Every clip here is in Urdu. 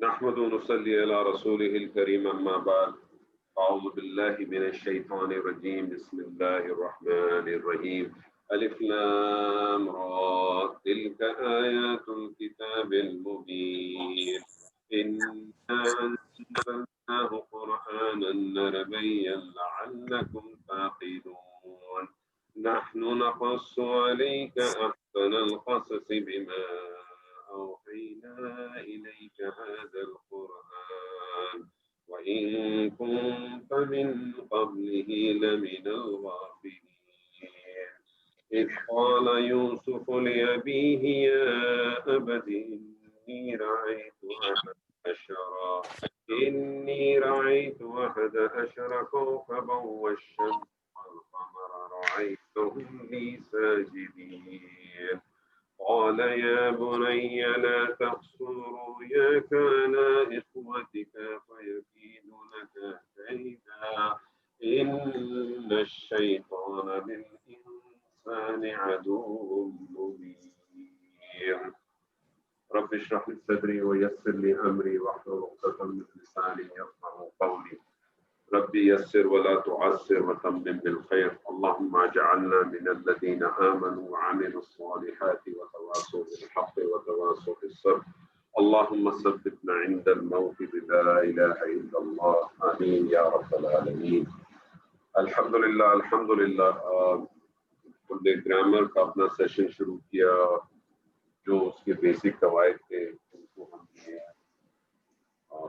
نحمد ونصلي على رسوله الكريم أما بعد أعوذ بالله من الشيطان الرجيم بسم الله الرحمن الرحيم ألف لام را تلك آيات الكتاب المبين إنا أنزلناه قرآنا عربيا لعلكم تعقلون نحن نقص عليك أحسن القصص بما أوحينا إليك هذا القرآن وإن كنت من قبله لمن الغافلين إذ قال يوسف لأبيه يا أبت إني رأيت أحد عشر كوكبا والشمس والقمر رأيتهم لي ساجدين قال يا بني لا تقصر رؤياك على إخوتك فيكيدوا لك كيدا إن الشيطان للإنسان عدو مبين رب اشرح لي صدري ويسر لي أمري واحلل عقدة من لساني يفقهوا قولي ربي يسر ولا تعسر وتمم بالخير اللهم اجعلنا من الذين آمنوا وعملوا الصالحات وتواصوا بالحق وتواصوا بالصبر اللهم ثبتنا عند الموت بلا إله إلا الله آمين يا رب العالمين الحمدللہ ہم نے گرامر کا اپنا سیشن شروع کیا جو اس کے بیسک قواعد تھے ان کو ہم نے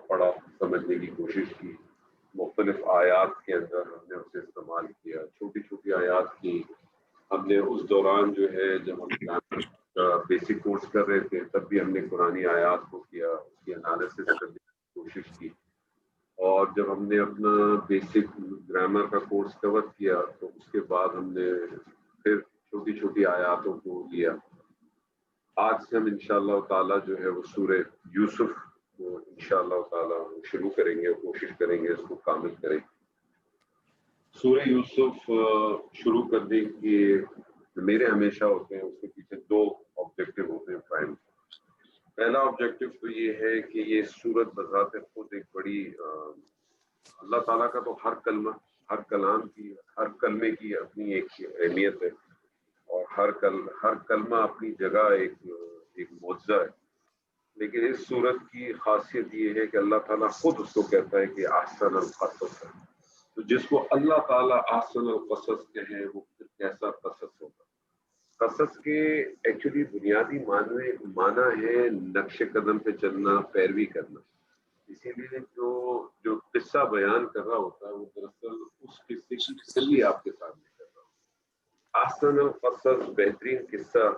پڑھا سمجھنے کی کوشش کی مختلف آیات کے اندر ہم نے اسے استعمال کیا چھوٹی چھوٹی آیات کی ہم نے اس دوران جو ہے جب ہم بیسک کورس کر رہے تھے تب بھی ہم نے قرآنی آیات کو کیا اس کی انالیسس کرنے کی کوشش کی اور جب ہم نے اپنا بیسک گرامر کا کورس کور کیا تو اس کے بعد ہم نے پھر چھوٹی چھوٹی آیاتوں کو لیا آج سے ہم انشاءاللہ تعالی جو ہے وہ سورہ یوسف کو انشاءاللہ تعالی شروع کریں گے کوشش کریں گے اس کو کامل کریں سورہ یوسف شروع کرنے کی میرے ہمیشہ ہوتے ہیں اس کے پیچھے دو آبجیکٹو ہوتے ہیں پرائم پہلا آبجیکٹو تو یہ ہے کہ یہ سورت بذات خود ایک بڑی اللہ تعالیٰ کا تو ہر کلمہ ہر کلام کی ہر کلمے کی اپنی ایک اہمیت ہے اور ہر کلمہ اپنی جگہ ایک معجزہ ہے لیکن اس صورت کی خاصیت یہ ہے کہ اللہ تعالیٰ خود اس کو کہتا ہے کہ احسن القصص ہے تو جس کو اللہ تعالیٰ احسن القصص کہے وہ پھر کیسا قصص ہوگا قصص کے ایکچولی بنیادی معنی ہے نقش قدم پہ چلنا پیروی کرنا اسی لیے جو قصہ بیان کر رہا ہوتا ہے وہ دراصل اس قصے کی تسلی آپ کے سامنے کر رہا ہوتا ہے احسن القصص بہترین قصہ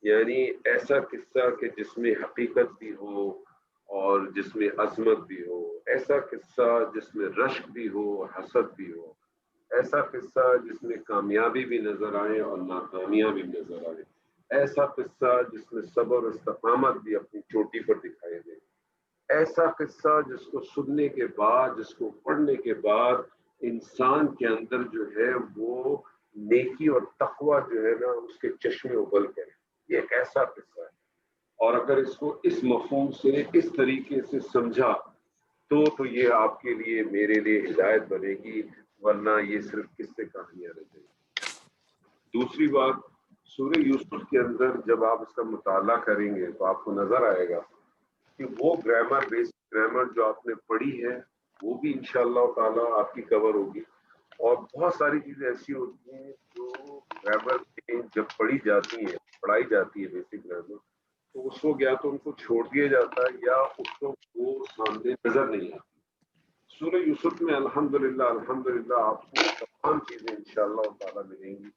یعنی ایسا قصہ کہ جس میں حقیقت بھی ہو اور جس میں عظمت بھی ہو ایسا قصہ جس میں رشک بھی ہو حسد بھی ہو ایسا قصہ جس میں کامیابی بھی نظر آئے اور ناکامیاں بھی نظر آئے ایسا قصہ جس میں صبر و استقامت بھی اپنی چوٹی پر دکھائی دے ایسا قصہ جس کو سننے کے بعد جس کو پڑھنے کے بعد انسان کے اندر جو ہے وہ نیکی اور تقوی جو ہے نا اس کے چشمے ابل کرے یہ ایک ایسا قصہ ہے اور اگر اس کو اس مفہوم سے اس طریقے سے سمجھا تو یہ آپ کے لیے میرے لیے ہدایت بنے گی ورنہ یہ صرف قصے کہانیاں رہ جائیں گی دوسری بات سورہ یوسف کے اندر جب آپ اس کا مطالعہ کریں گے تو آپ کو نظر آئے گا کہ وہ گرامر بیسک گرامر جو آپ نے پڑھی ہے وہ بھی انشاءاللہ تعالی آپ کی کور ہوگی اور بہت ساری چیزیں ایسی ہوتی ہیں جو گرامر میں جب پڑھائی جاتی ہے بیسک گرامر تو اس کو یا تو ان کو چھوڑ دیا جاتا ہے یا اس کو وہ سامنے نظر نہیں آتی سورہ یوسف میں الحمدللہ آپ کو تمام چیزیں انشاءاللہ تعالی ملیں گی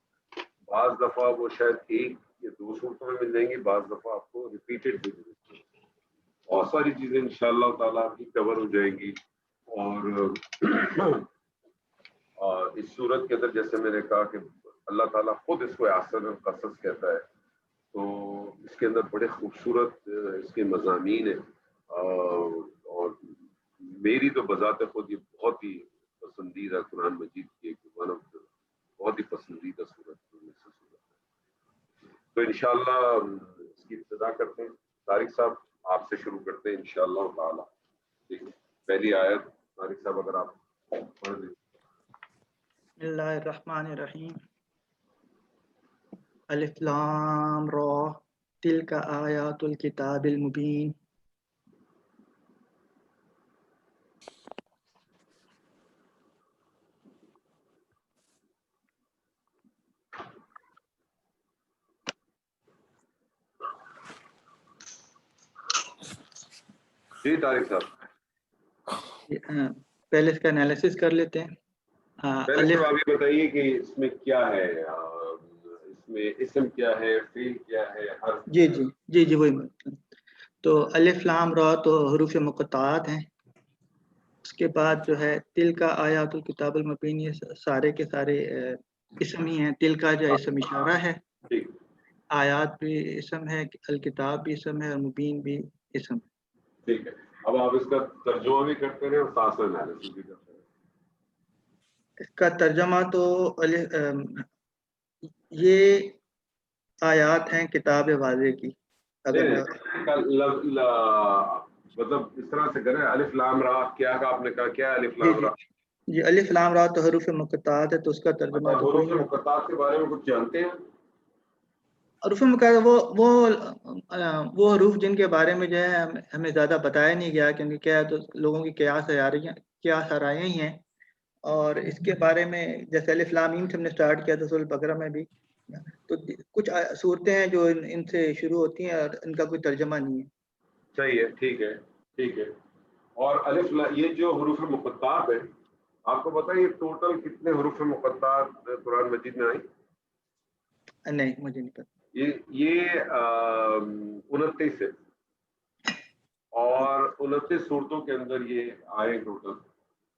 بعض دفعہ وہ شاید ایک یا دو صورتوں میں مل جائیں گی بعض دفعہ آپ کو ریپیٹڈ بھی ملیں گی بہت ساری چیزیں انشاءاللہ تعالیٰ آپ کی کور ہو جائیں گی اور اس صورت کے اندر جیسے میں نے کہا کہ اللہ تعالیٰ خود اس کو احسن القصص کہتا ہے تو اس کے اندر بڑے خوبصورت اس کے مضامین ہیں اور میری تو بذات خود یہ بہت ہی پسندیدہ قرآن مجید کی ایک بہت ہی پسندیدہ صورت میں سے صورت ہے تو انشاءاللہ اس کی ابتدا کرتے ہیں طارق صاحب آپ سے شروع کرتے ہیں انشاءاللہ تعالی ٹھیک ہے، پہلی آیت طارق صاحب اگر آپ پڑھ دیں. بسم اللہ الرحمن الرحیم. الف لام را تلک آیات الکتاب المبین. جی طارق صاحب پہلے اس کا انالیسس کر لیتے ہیں. پہلے صاحب آپ یہ بتائیے کہ اس میں کیا ہے، اس میں اسم کیا ہے، فعل کیا ہے، حرف جی کیا ہے؟ جی جی جی وہی. تو الف لام را تو حروف مقطعات ہیں. اس کے بعد جو ہے تل کا آیات الکتاب المبین، یہ سارے کے سارے اسم ہی ہیں. تل کا جو اسم اشارہ ہے، ٹھیک آیات بھی اسم ہے، الکتاب بھی اسم ہے، اور مبین بھی اسم ہے. ٹھیک ہے. اب آپ اس کا ترجمہ بھی کرتے رہے اور ساتھ میں انالیسس بھی کرتے رہے. اس کا ترجمہ تو یہ آیات ہیں کتاب واضح کی. اگر مطلب اس طرح سے کریں، الف لام را کیا آپ نے کہا، کیا الف جی لام جی را؟ جی الف لام را تو حروف مقطعات ہے، تو اس کا ترجمہ تو حروف مقطعات کے بارے میں کچھ جانتے ہیں؟ حروف مقطعات وہ حروف جن کے بارے میں جو ہے ہمیں زیادہ بتایا نہیں گیا، کیونکہ کیا ہے تو لوگوں کی قیاس آرائیاں ہی ہیں. اور اس کے بارے میں جیسے الف لام میم سے ہم نے سٹارٹ کیا تھا سورۃ البقرہ میں بھی، تو کچھ صورتیں ہیں جو ان سے شروع ہوتی ہیں اور ان کا کوئی ترجمہ نہیں ہے. صحیح ہے، ٹھیک ہے ٹھیک ہے. اور الف یہ جو حروف مقطعات ہیں، آپ کو پتہ ہے یہ ٹوٹل کتنے حروف مقطعات قرآن مجید میں آئی؟ نہیں مجھے نہیں پتا. یہ 29 ہے، اور 29 صورتوں کے اندر یہ آئے ٹوٹل.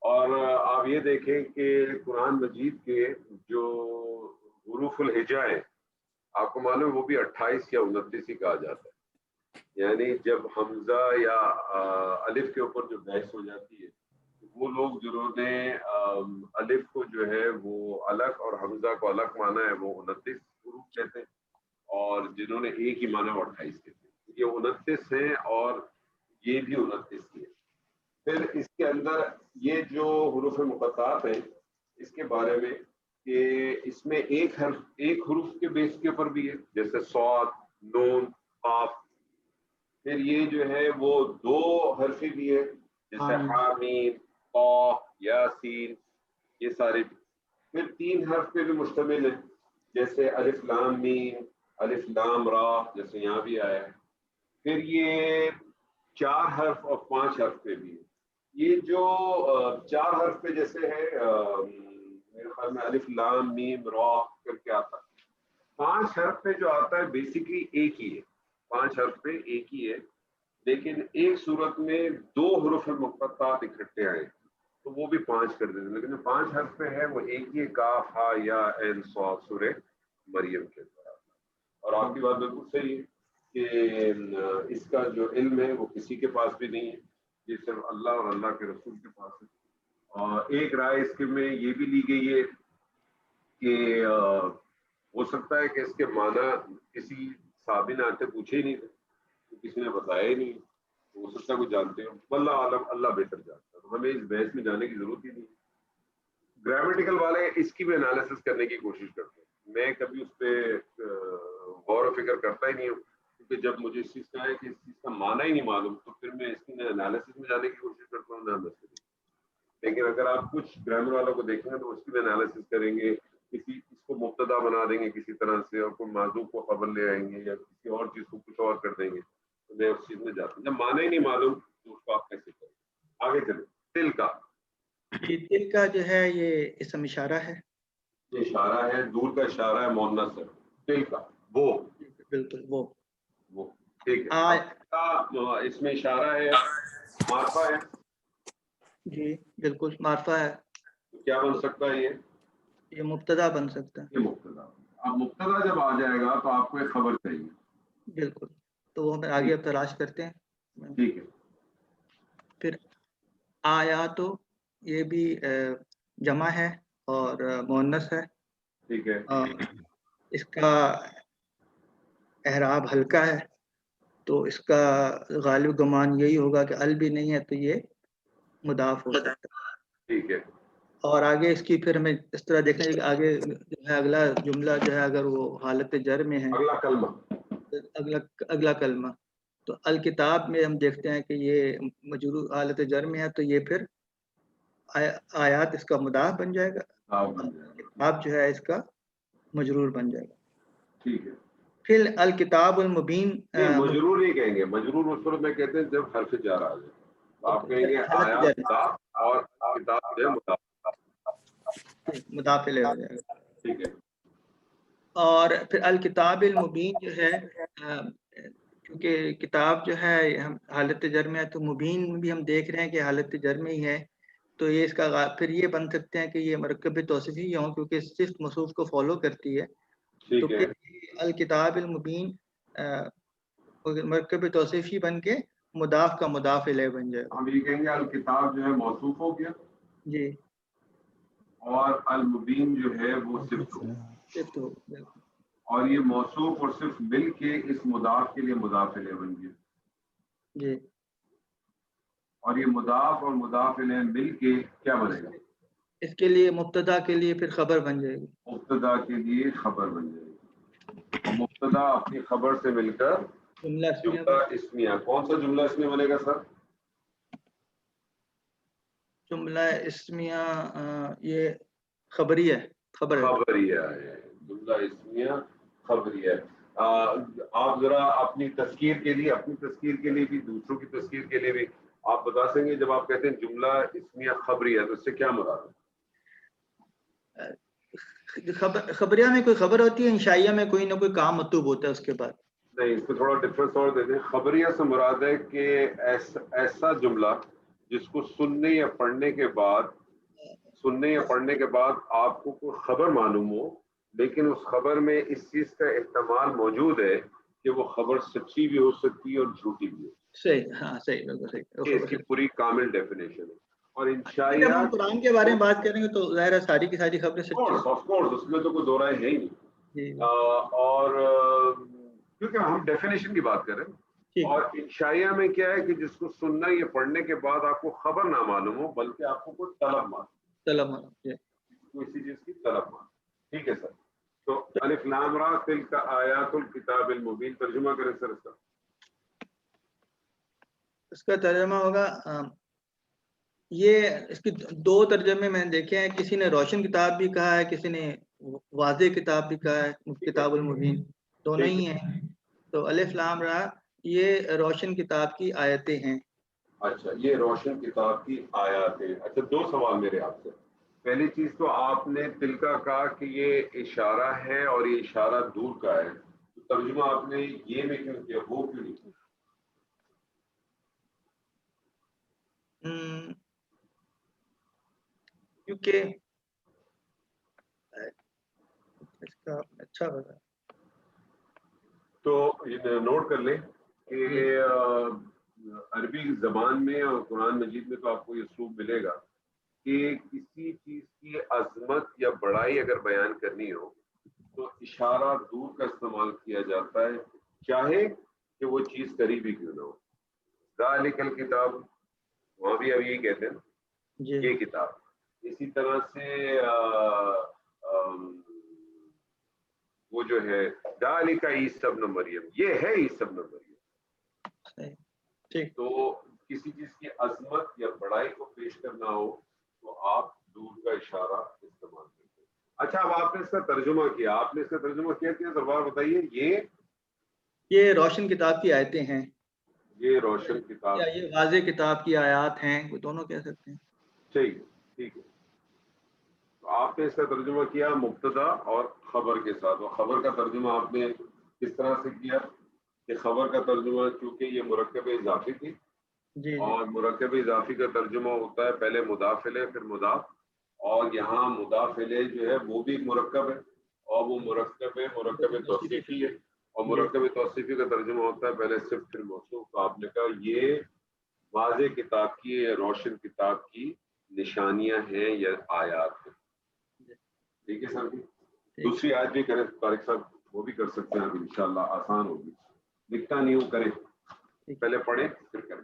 اور آپ یہ دیکھیں کہ قرآن مجید کے جو حروف الہجا ہیں، آپ کو معلوم ہے وہ بھی 28 یا 29 ہی کہا جاتا ہے. یعنی جب حمزہ یا الف کے اوپر جو بحث ہو جاتی ہے، وہ لوگ جنہوں نے الف کو جو ہے وہ الگ اور حمزہ کو الگ مانا ہے وہ 29 حروف کہتے ہیں، اور جنہوں نے ایک ہی مانا وہ 28 کہتے ہیں. یہ 29 ہیں اور یہ بھی 29 ہی ہے. پھر اس کے اندر یہ جو حروف مقطعات ہیں اس کے بارے میں کہ اس میں ایک حروف کے بیس کے اوپر بھی ہے، جیسے صاد، نون، قاف. پھر یہ جو ہے وہ 2 حرفی بھی ہے، جیسے حامیم، قاف، یاسین، یہ سارے. پھر 3 حرف پہ بھی مشتمل ہے، جیسے الف لام میم، الف لام را، جیسے یہاں بھی آیا ہے. پھر یہ 4 حرف اور 5 حرف پہ بھی ہے. یہ جو 4 حرف پہ جیسے ہے میرے خیال میں الف لام میم را کر کے آتا ہے. 5 حرف پہ جو آتا ہے بیسیکلی ایک ہی ہے، 5 حرف پہ ایک ہی ہے، لیکن ایک صورت میں 2 حروف مقطعات اکٹھے آئے تو وہ بھی 5 کر دیتے. لیکن 5 حرف پہ ہے وہ ایک ہی، کاف ہا یا عین صاد، سورہ مریم کے اندر. اور آپ کی بات بالکل صحیح ہے کہ اس کا جو علم ہے وہ کسی کے پاس بھی نہیں ہے، یہ صرف اللہ اور اللہ کے رسول کے پاس ہے. اور ایک رائے اس کے میں یہ بھی لی گئی ہے کہ ہو سکتا ہے کہ اس کے معنی کسی صحابی نے آتے پوچھے ہی نہیں تھے، کسی نے بتایا ہی نہیں، ہو سکتا ہے کوئی جانتے ہو. واللہ عالم، اللہ بہتر جانتا ہے. تو ہمیں اس بحث میں جانے کی ضرورت ہی نہیں. گرامیٹیکل والے اس کی بھی انالیسس کرنے کی کوشش کرتے ہیں. میں کبھی اس پہ غور و فکر کرتا ہی نہیں ہوں، کیونکہ جب مجھے اس چیز کا ہے کہ اس چیز کا معنی ہی نہیں معلوم تو پھر میں اس کی انالیسس میں جانے کی کوشش کرتا ہوں نہ بس. لیکن اگر آپ کچھ گرامر والوں کو دیکھیں گے تو اس کی بھی انالیسس کریں گے، اس کو مبتدا بنا دیں گے کسی طرح سے، اور کوئی موضوع کو خبر لے آئیں گے یا کسی اور چیز کو کچھ اور کر دیں گے. تو میں اس چیز میں جاتا ہوں. جب معنی ہی نہیں معلوم تو اس کو آپ کیسے کریں. آگے چلیں. تل کا، تل کا جو ہے یہ اسم اشارہ ہے. یہ اشارہ ہے، دور کا اشارہ ہے، مؤنث ہے. تل کا، وہ، بالکل وہ ٹھیک ہے. اس میں اشارہ ہے، معرفہ ہے. جی بالکل معرفہ ہے. تو کیا بن سکتا ہے یہ مبتدا بن سکتا ہے. یہ مبتدا. اب مبتدا جب آ جائے گا تو آپ کو ایک خبر چاہیے. بالکل، تو وہ ہم آگے اب تلاش کرتے ہیں. ٹھیک ہے. پھر آیاتو، یہ بھی جمع ہے اور مؤنث ہے. ٹھیک ہے. اس کا اعراب ہلکا ہے، تو اس کا غالب گمان یہی ہوگا کہ ال بھی نہیں ہے تو یہ مضاف ہو سکتا ہے. ٹھیک ہے. اور آگے اس کی پھر ہمیں اس طرح دیکھنا ہے کہ آگے جو ہے اگلا جملہ جو ہے اگر وہ حالت جر میں ہے, اگلا کلمہ, اگلا کلمہ, تو الکتاب میں ہم دیکھتے ہیں کہ یہ مجرور حالت جر میں ہے, تو یہ پھر آیات اس کا مضاف بن جائے گا, کتاب جو ہے اس کا مجرور بن جائے گا. ٹھیک ہے. پھر الکتاب المبین, مجرور نہیں کہیں گے, مجرور اس وقت میں کہتے ہیں جب حرف جر آ جائے, آپ کہیں گے آیات مضاف اور کتاب جو ہے مضاف الیہ ہو جائے گا. ٹھیک ہے. اور پھر الکتاب المبین جو ہے, کیونکہ کتاب جو ہے حالت جر میں ہے, تو مبین بھی ہم دیکھ رہے ہیں کہ حالت جر میں ہی ہے, تو یہ اس کا پھر یہ بن سکتے ہیں کہ یہ مرکب توصیفی ہوں کیونکہ صرف موصوف کو فالو کرتی ہے. تو پھر الکتاب المبین مرکب توصیفی بن کے مضاف کا مضاف الیہ بن جائے گا. ہم یہ کہیں گے الکتاب جو ہے موصوف ہو گیا, جی, اور المبین جو ہے وہ صفت ہو, اور یہ موصوف اور صرف مل کے اس مضاف کے لیے مضاف الیہ بن گیا. جی, اور یہ مضاف اور مضاف الیہ مل کے کیا بنے گا؟ اس کے لیے مبتدا کے لیے پھر خبر بن جائے گی. مبتدا کے لیے خبر بن جائے گی, اور مبتدا اپنی خبر سے مل کر جملہ اسمیہ. کون سا جملہ اسمیہ بنے گا سر؟ جملہ اسمیہ یہ خبریہ ہے. خبریہ ہے, جملہ اسمیہ خبریہ. آپ ذرا اپنی تذکیر کے لیے بھی دوسروں کی تذکیر کے لیے بھی آپ بتا سکیں گے, جب آپ کہتے ہیں جملہ اسمیہ خبریہ تو اس سے کیا مراد ہے؟ خبریہ میں کوئی خبر ہوتی ہے, انشائیہ میں کوئی نہ کوئی کام مطلوب ہوتا ہے اس کے بعد. نہیں, اس کو تھوڑا ڈفرنس اور دیتے ہیں. خبریہ سے مراد ہے کہ ایسا جملہ جس کو سننے یا پڑھنے کے بعد آپ کو کوئی خبر معلوم ہو, لیکن اس خبر میں اس چیز کا احتمال موجود ہے کہ وہ خبر سچی بھی ہو سکتی ہے اور جھوٹی بھی ہو. صحیح, ہاں صحیح, بالکل صحیح. اس کی پوری کامل ڈیفینیشن ہے. اور جب ہم قرآن کے بارے میں بات کریں گے تو ظاہر ہے ساری کی ساری خبریں سچی ہیں. آف کورس, اس میں تو کوئی دو رائے ہے ہی نہیں. اور کیونکہ ہم ڈیفینیشن کی بات کریں, اور انشائیہ میں کیا ہے کہ جس کو سننا یا پڑھنے کے بعد آپ کو خبر نہ معلوم ہو بلکہ آپ کو کوئی طلب معلوم, کسی چیز کی طلب معلوم. ٹھیک ہے سر. تو الف لام را تلک آیات الکتاب المبین, ترجمہ کریں سر اس کا. اس کا ترجمہ ہوگا, یہ اس کی دو ترجمے میں نے دیکھے ہیں, کسی نے روشن کتاب بھی کہا ہے, کسی نے واضح کتاب بھی کہا ہے, کتاب المبین دونوں ہی ہیں. تو الف لام را یہ روشن کتاب کی آیتیں ہیں. اچھا, یہ روشن کتاب کی آیات ہیں. اچھا, دو سوال میرے آپ سے. پہلی چیز تو آپ نے تلکا کہا کہ یہ اشارہ ہے اور یہ اشارہ دور کا ہے, تو ترجمہ آپ نے یہ میں کیوں کیا, وہ کیوں نہیں کیا؟ کیونکہ اس کا اچھا ہوگا تو یہ نوٹ کر لیں کہ عربی زبان میں اور قرآن مجید میں تو آپ کو یہ اسلوب ملے گا کہ کسی چیز کی عظمت یا بڑائی اگر بیان کرنی ہو تو اشارہ دور کا استعمال کیا جاتا ہے, چاہے کہ وہ چیز قریبی کیوں نہ ہو. ذالک الکتاب, وہاں بھی اب یہی کہتے ہیں یہ کتاب. اسی طرح سے وہ جو ہے ذالک عیسی ابن مریم, یہ ہے عیسی ابن مریم. تو کسی چیز کی عظمت یا بڑائی کو پیش کرنا ہو تو آپ دور کا اشارہ استعمال کرتے ہیں. اچھا, اب آپ نے اس کا ترجمہ کیا, دربار بتائیے. یہ روشن کتاب کی آیتیں ہیں, یہ روشن کتاب, یا یہ واضح کتاب کی آیات ہیں, وہ دونوں کہہ سکتے ہیں. ٹھیک ہے. تو آپ نے اس کا ترجمہ کیا مبتدا اور خبر کے ساتھ, اور خبر کا ترجمہ آپ نے کس طرح سے کیا کہ خبر کا ترجمہ چونکہ یہ مرکب اضافی تھی, اور مرکب اضافی کا ترجمہ ہوتا ہے پہلے مضاف الیہ پھر مضاف, اور یہاں مضاف الیہ جو ہے وہ بھی مرکب ہے, اور وہ مرکب توصیفی ہے, اور مرکب توصیفی کا ترجمہ ہوتا ہے پہلے صرف پھر موصوف. تو آپ نے کہا یہ واضح کتاب کی, روشن کتاب کی نشانیاں ہیں یا آیات ہیں. ٹھیک ہے سر جی. دوسری آیت بھی کریں طارق صاحب, وہ بھی کر سکتے ہیں اب انشاءاللہ, آسان ہوگی, لکھتا نہیں ہوں, کریں پہلے پڑھیں پھر کریں.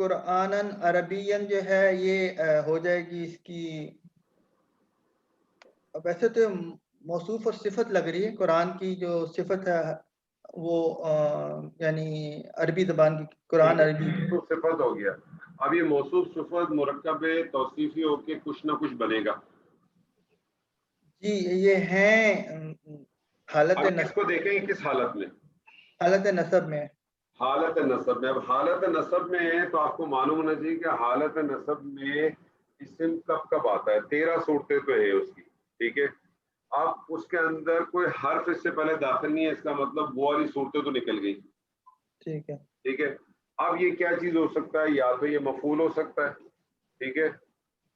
قرآناً عربین جو ہے یہ ہو جائے گی اس کی، ویسے تو موصوف اور صفت لگ رہی ہے، قرآن کی جو صفت ہے وہ یعنی عربی زبان کی، قرآن عربی کی صفت ہو گیا. اب یہ موصوف صفت مرکب توصیفی ہو کے کچھ نہ کچھ بنے گا. جی یہ ہیں حالت اب اس نصب، کو دیکھیں گے کس حالت میں؟ حالت نصب میں. حالت نصب میں. اب حالت نصب میں ہے تو آپ کو معلوم ہونا چاہیے کہ حالت نصب میں اسم کب کب آتا ہے. 13 صورتیں تو ہے اس کی، ٹھیک ہے. اب اس کے اندر کوئی حرف اس سے پہلے داخل نہیں ہے، اس کا مطلب وہ والی صورتیں تو نکل گئی. ٹھیک ہے ٹھیک ہے. اب یہ کیا چیز ہو سکتا ہے؟ یا تو یہ مفعول ہو سکتا ہے، ٹھیک ہے،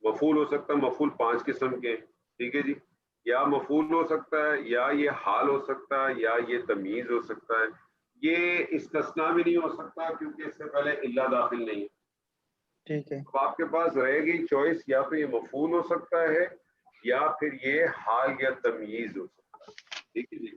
مفعول ہو سکتا ہے. مفعول 5 قسم کے، ٹھیک ہے جی. یا مفعول ہو سکتا ہے، یا یہ حال ہو سکتا ہے، یا یہ تمیز ہو سکتا ہے. یہ استثناء بھی نہیں ہو سکتا کیونکہ اس سے پہلے الا داخل نہیں ہے. ٹھیک ہے. اب آپ کے پاس رہے گی چوائس، یا تو یہ مفعول ہو سکتا ہے یا پھر یہ حال یا تمیز ہو سکتا ہے. ٹھیک ہے جی.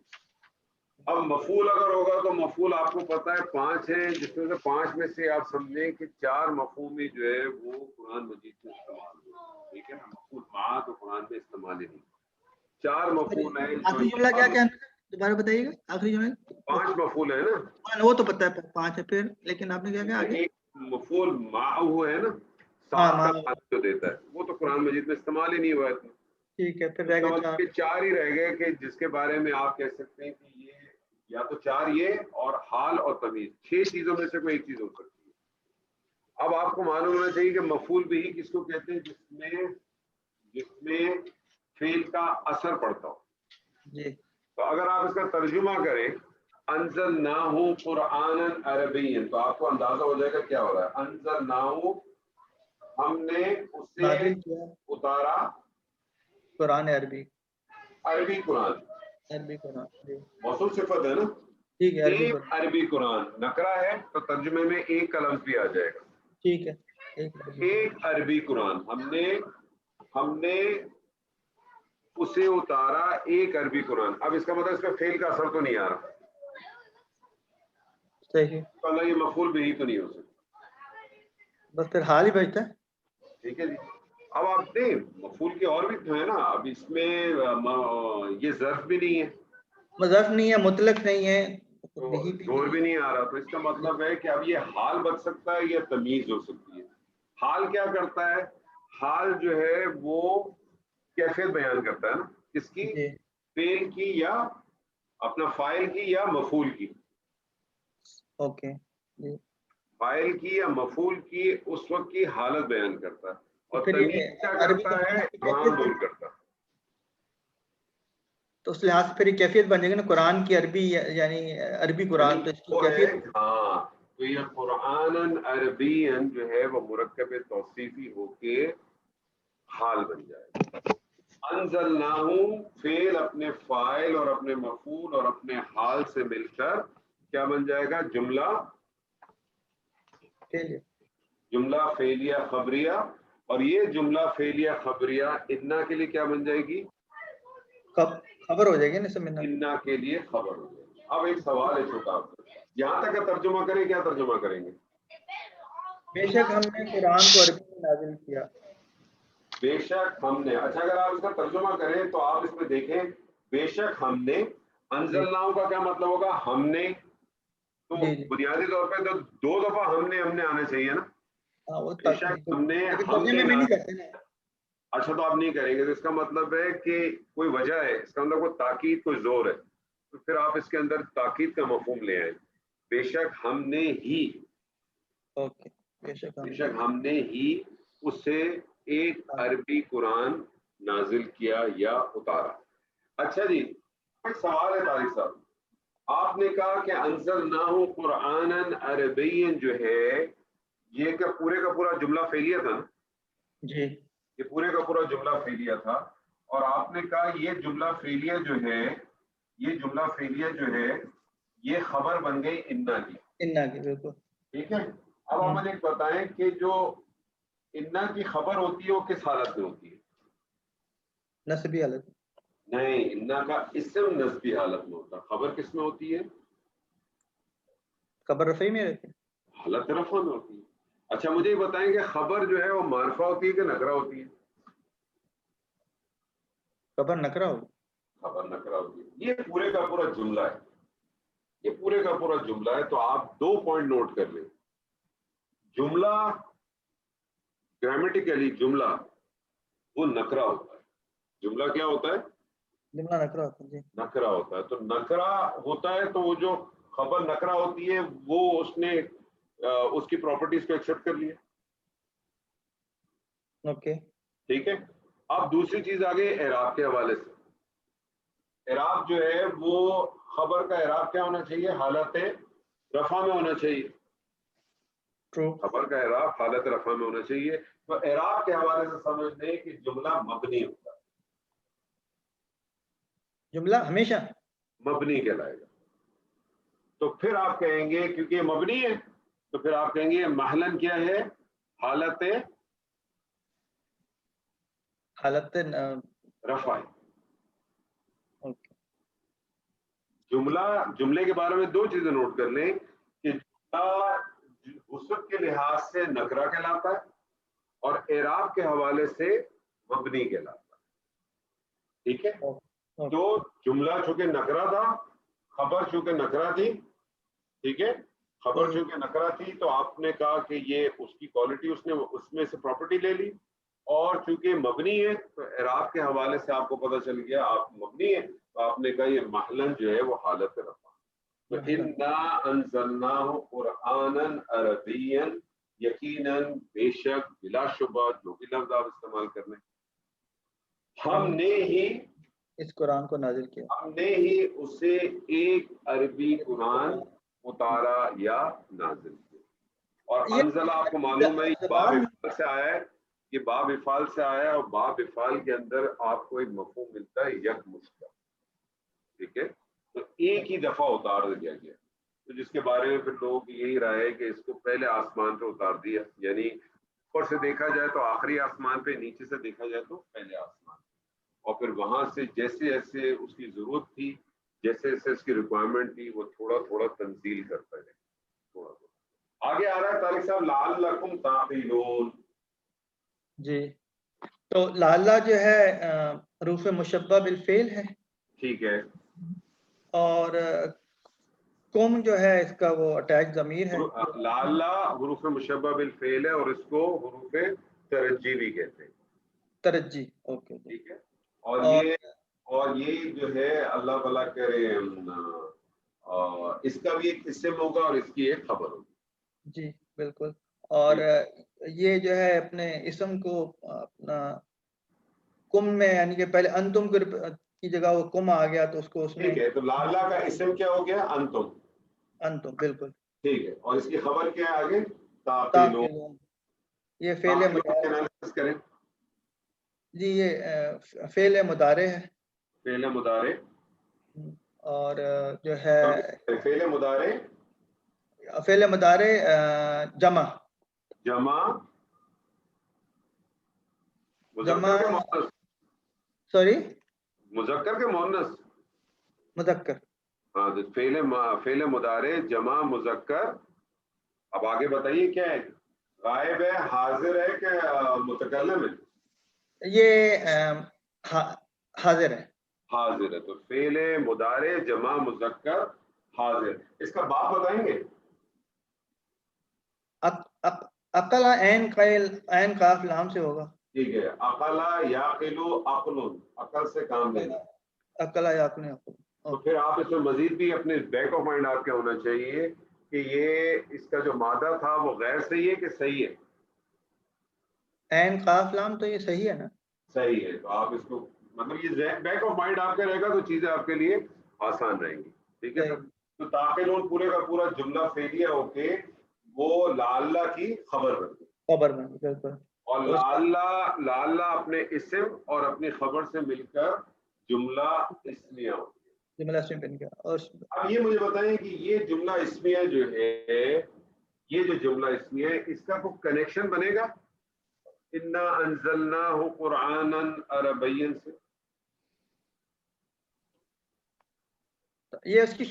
اب مفعول اگر ہوگا تو مفعول آپ کو پتا ہے 5 ہیں، جس میں سے 5 میں سے آپ سمجھیں کہ 4 مفہومی جو ہے وہ قرآن مجید میں استعمال ہو. ٹھیک ہے نا. مفعول مع تو قرآن میں استعمال ہی نہیں. 4 مفعول ہیں جو آخری جملہ کیا کہنا ہے دوبارہ بتائیے گا. آخری جملہ 5 مفعول ہے نا. وہ تو پتہ ہے 5 ہے، پھر لیکن آپ نے کیا کہا آگے؟ ایک مفعول مع ہوا ہے نا، ہاں 7 کا معنی جو دیتا ہے وہ تو قرآن مجید میں استعمال ہی نہیں ہوا ہے. ٹھیک ہے. پھر رہ گئے 4. 4 ہی رہ گئے کہ جس کے بارے میں آپ کہہ سکتے ہیں کہ یہ یا تو 4 یہ اور حال اور تمیز، 6 چیزوں میں سے کوئی ایک چیز ہو سکتی ہے. اب آپ کو معلوم ہونا چاہیے کہ مفعول بھی کس کو کہتے ہیں؟ جس میں فعل کا اثر پڑتا ہو. جی. تو اگر آپ اس کا ترجمہ کریں انزلناہ قرآنا عربیا، تو آپ کو اندازہ ہو جائے گا کیا ہو رہا ہے. انزلناہ، ہم نے اسے نازل کیا اتارا، قرآن عربی، عربی قرآن. عربی قرآن. جی موصوف صفت ہے نا. ٹھیک ہے. عربی ایک قرآن. عربی قرآن نکرا ہے تو ترجمے میں ایک کا لفظ بھی آ جائے گا. ٹھیک ہے. ایک عربی قرآن ہم نے اسے اتارا، ایک عربی قرآن. اب اس کا مطلب اس کا فعل کا اثر تو نہیں آ رہا. صحیح. اللہ یہ مفعول بھی تو نہیں ہو سکتا، بس پھر حال ہی بچتا ہے. ٹھیک ہے جی. اب آپ دیں مفعول کے اور بھی تو ہے نا. اب اس میں یہ ظرف بھی نہیں ہے، مظرف نہیں ہے، مطلق نہیں ہے، تو یہی بھی زور بھی نہیں آ رہا. تو اس کا مطلب ہے کہ اب یہ حال بن سکتا ہے یا تمیز ہو سکتی ہے. حال کیا کرتا ہے؟ حال جو ہے وہ کیفیت بیان کرتا ہے نا. کس کی؟ جی. فعل کی یا اپنا فاعل کی یا مفعول کی. اوکے. جی. فاعل کی یا مفعول کی اس وقت کی حالت بیان کرتا ہے. تو اور پھر تمیز یہ کیا عربی کرتا ہے؟ ابہام دور کرتا ہے. تو اس لحاظ سے پھر یہ کیفیت بن جائے گی نا قرآن کی عربی، یعنی عربی قرآن، تو اس کی وہ ہے کیفیت. ہاں. تو یہ قرآن عربین جو ہے وہ مرکب توصیفی ہو کے حال بن جائے. انزلناہ فعل اپنے فاعل اور اپنے مفعول اور اپنے حال سے مل کر کیا بن جائے گا؟ جملہ فعلیہ خبریہ. اور یہ جملہ فعلیہ خبریہ انا کے لیے کیا بن جائے گی؟ خبر ہو جائے گی نا. سمجھنا انا کے لیے خبر ہو جائے گی. اب ایک سوال ہے چھوٹا، یہاں تک کا ترجمہ کریں، کیا ترجمہ کریں گے؟ بے شک ہم نے قرآن کو عربی میں نازل کیا. بے شک ہم نے. اچھا اگر آپ اس کا ترجمہ کریں تو آپ اس میں دیکھیں بے شک ہم نے. انزلناہ کا کیا مطلب ہوگا؟ ہم نے. تو جی جی. بنیادی طور پہ تو 2 دفعہ ہم نے آنا چاہیے نا. ہاں وہ بے شک ہم نے ترجمے میں نہیں کرتے نا. اچھا تو آپ نہیں کریں گے تو اس کا مطلب ہے کہ کوئی وجہ ہے، اس کا مطلب کوئی تاکید، کوئی زور ہے. تو پھر آپ اس کے اندر تاکید کا مفہوم لے آئیں. بے شک ہم نے ہی، اوکے. بے شک ہم نے ہی اسے ایک عربی قرآن نازل کیا یا اتارا. اچھا جی، ایک سوال ہے طارق صاحب. آپ نے کہا کہ انزلناہ قرآنا عربیا جو ہے یہ کیا پورے کا پورا جملہ فعلیہ تھا نا؟ جی. یہ پورے کا پورا جملہ فعلیہ تھا. اور آپ نے کہا یہ جملہ فعلیہ جو ہے یہ خبر بن گئی انا کی. بالکل. ٹھیک ہے. اب آپ مجھے بتائیں کہ جو انا کی خبر ہوتی ہے وہ کس حالت میں ہوتی ہے؟ نسبی حالت. نہیں، انا کا اسم نسبی حالت میں ہوتا ہے. خبر کس میں ہوتی ہے؟ خبر رفعی میں رہتی ہے. حالت رفع میں ہوتی ہے. اچھا مجھے یہ بتائیں کہ خبر جو ہے وہ معرفہ ہوتی ہے کہ نکرہ ہوتی ہے؟ خبر نکرہ ہو. خبر نکرہ ہوتی ہے. یہ پورے کا پورا جملہ ہے, یہ پورے کا پورا جملہ ہے. تو آپ 2 پوائنٹ نوٹ کر لیں. جملہ گرامیٹیکلی جملہ وہ نکرہ ہوتا ہے. جملہ کیا ہوتا ہے؟ جملہ نکرہ ہوتا ہے. جی نکرہ ہوتا ہے. تو نکرہ ہوتا ہے تو وہ جو خبر نکرہ ہوتی ہے وہ اس نے اس کی پراپرٹیز کو ایکسپٹ کر لیا. اوکے ٹھیک ہے. اب دوسری چیز آگے اعراب کے حوالے سے. اعراب جو ہے وہ خبر کا اعراب کیا ہونا چاہیے؟ حالت رفع میں ہونا چاہیے. ٹرو. خبر کا اعراب حالت رفع میں ہونا چاہیے. تو اعراب کے حوالے سے سمجھ لیں کہ جملہ مبنی ہوتا ہے. جملہ ہمیشہ مبنی کہلائے گا. تو پھر آپ کہیں گے کیونکہ یہ مبنی ہے تو پھر آپ کہیں گے محلن کیا ہے؟ حالت حالت رفع ہے. اوکے. جملے کے بارے میں 2 چیزیں نوٹ کر لیں کہ جملہ وصف کے لحاظ سے نکرہ کہلاتا ہے اور اعراب کے حوالے سے مبنی کہلاتا ہے. ٹھیک ہے. تو جملہ چونکہ نکرہ تھا, خبر چونکہ نکرہ تھی, ٹھیک ہے, خبر چونکہ نکرہ تھی تو آپ نے کہا کہ یہ اس کی کوالٹی اس نے اس میں سے پراپرٹی لے لی, اور چونکہ مبنی ہے تو اعراب کے حوالے سے آپ کو پتہ چل گیا آپ مبنی ہے تو آپ نے کہا یہ محلن جو ہے وہ حالت رفع. تو انا انزلناہ قرآنا عربیا, یقیناً بے شک بلا شبہ جو بھی لفظ آپ استعمال کرنے, ہم نے ہی اس قرآن کو نازل کیا, ہم نے ہی اسے ایک عربی قرآن اتارا یا نازل کیا. اور انزلہ آپ کو معلوم ہے یہ باب افعال سے آیا ہے, یہ باب افعال سے آیا ہے, اور باب افعال کے اندر آپ کو ایک مفہوم ملتا ہے یک مشتق. ٹھیک ہے. تو ایک ہی دفعہ اتار دیا گیا, تو جس کے بارے میں پھر لوگوں کی یہی رائے ہے کہ اس کو پہلے آسمان پہ اتار دیا, یعنی اوپر سے دیکھا جائے تو آخری آسمان پہ, نیچے سے دیکھا جائے تو پہلے آسمان, اور پھر وہاں سے جیسے جیسے اس کی ضرورت تھی, جیسے جیسے اس کی ریکوائرمنٹ تھی, وہ تھوڑا تھوڑا تنزیل کرتا ہے. تھوڑا تھوڑا آگے آ رہا ہے طارق صاحب لعلکم تعقلون. جی تو لعلہ جو ہے حروف مشبہ بالفعل ہے. ٹھیک ہے. اور کم جو ہے اس کا وہ اٹیچ ضمیر ہے. لعلہ حروف مشبہ بالفعل ہے اور اس کو حروف ترجی بھی کہتے ہیں. ترجی. اوکے. ٹھیک ہے. اور یہ جو ہے اللہ تعالیٰ کرے اس کا بھی ایک اسم ہوگا اور اس کی ایک خبر ہوگی. جی بالکل. اور یہ جو ہے اپنے اسم کو اپنا کم میں, یعنی کہ پہلے انتم کی جگہ وہ کم آ گیا تو اس کو اس میں. ٹھیک ہے. تو لعلہ کا اسم کیا ہو گیا؟ انتم. انتم بالکل ٹھیک ہے. اور اس کی خبر کیا ہے آگے؟ تعقلون. یہ فعل مضارع کریں. جی یہ فعل مضارع ہے. فعل مضارع. اور جو ہے فعل مضارع جمع مذکر کے مؤنث, سوری مذکر کے مؤنث, مذکر. ہاں فعل مضارع جمع مذکر. اب آگے بتائیے کیا ہے؟ غائب ہے, حاضر ہے کہ متکلم ہے؟ یہ حاضر ہے. حاضر ہے. تو فعل مضارع جمع مذکر حاضر. اس کا باب بتائیں گے؟ عقل عین قاف لام سے ہوگا. ٹھیک ہے. عقل یعقل عقل, عقل سے کام لینا. عقل یعقل. تو پھر آپ اس میں مزید بھی اپنے بیک آف مائنڈ آپ کے ہونا چاہیے کہ یہ اس کا جو مادہ تھا وہ غیر صحیح ہے کہ صحیح ہے؟ عین قاف لام تو یہ صحیح ہے نا؟ صحیح ہے. تو آپ اس کو مطلب یہ بیک آف مائنڈ آپ کا رہے گا تو چیزیں آپ کے لیے آسان رہیں گی. ٹھیک ہے سر. تو تعقلون پورے کا پورا جملہ فعلیہ ہو کے وہ لعلہ کی خبر بن گئی. خبر بن گئی بالکل. اور لعلہ اپنے اسم اور اپنی خبر سے مل کر جملہ اسمیہ ہو گیا. جملہ اسمیہ بن گیا. اور اب یہ مجھے بتائیں کہ یہ جملہ اسمیہ جو ہے, یہ جو جملہ اسمیہ ہے, اس کا کوئی کنیکشن بنے گا انا انزلناہ قرآنا عربیا سے؟ یہ اس کی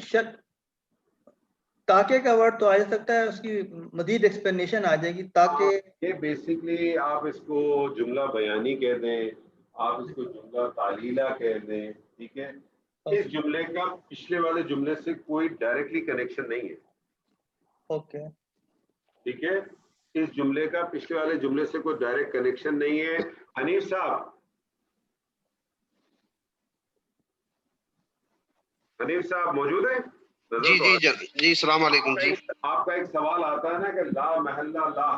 تاکہ کا ورڈ تو آ سکتا ہے، اس کی مزید ایکسپلینیشن آ جائے گی. تاکہ یہ بیسکلی آپ اس کو جملہ بیانی کہہ دیں، آپ اس کو جملہ تعلیلہ کہہ دیں، ٹھیک ہے. اس جملے کا پچھلے والے جملے سے کوئی ڈائریکٹلی کنیکشن نہیں ہے. اوکے ٹھیک ہے، اس جملے کا پچھلے والے جملے سے کوئی ڈائریکٹ کنیکشن نہیں ہے. حنیف صاحب، حنیف صاحب موجود ہیں؟ جی جی جی السلام علیکم. جی آپ کا ایک سوال آتا ہے نا کہ لا محلہ لا.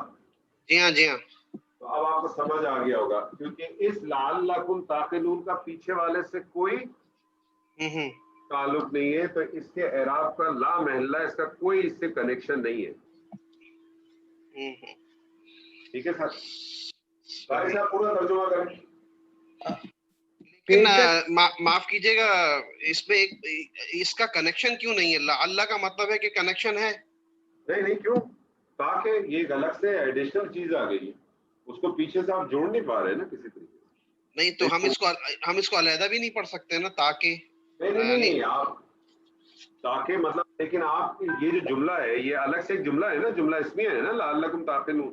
جی ہاں جی ہاں. تو اب آپ کو سمجھ آ گیا ہوگا، کیونکہ اس لعلکم تعقلون کا پیچھے والے سے کوئی تعلق نہیں ہے، تو اس کے اعراب کا لا محلہ، اس کا کوئی اس سے کنیکشن نہیں ہے. ٹھیک ہے سر، قاری صاحب پورا ترجمہ کریں. لیکن معاف کیجیے گا، اس میں اس کا کنیکشن کیوں نہیں ہے؟ اللہ کا مطلب ہے کہ کنیکشن ہے. نہیں کیوں؟ تاکہ یہ ایک الگ سے ایڈیشنل چیز آ گئی ہے، اس کو پیچھے سے آپ جوڑ نہیں پا رہے نا کسی طریقے سے. نہیں تو ہم اس کو علیحدہ بھی نہیں پڑھ سکتے نا، تاکہ نہیں آپ تاکہ مطلب، لیکن آپ یہ جو جملہ ہے یہ الگ سے ایک جملہ ہے نا، جملہ اسمیہ ہے نا لعلکم تعقلون.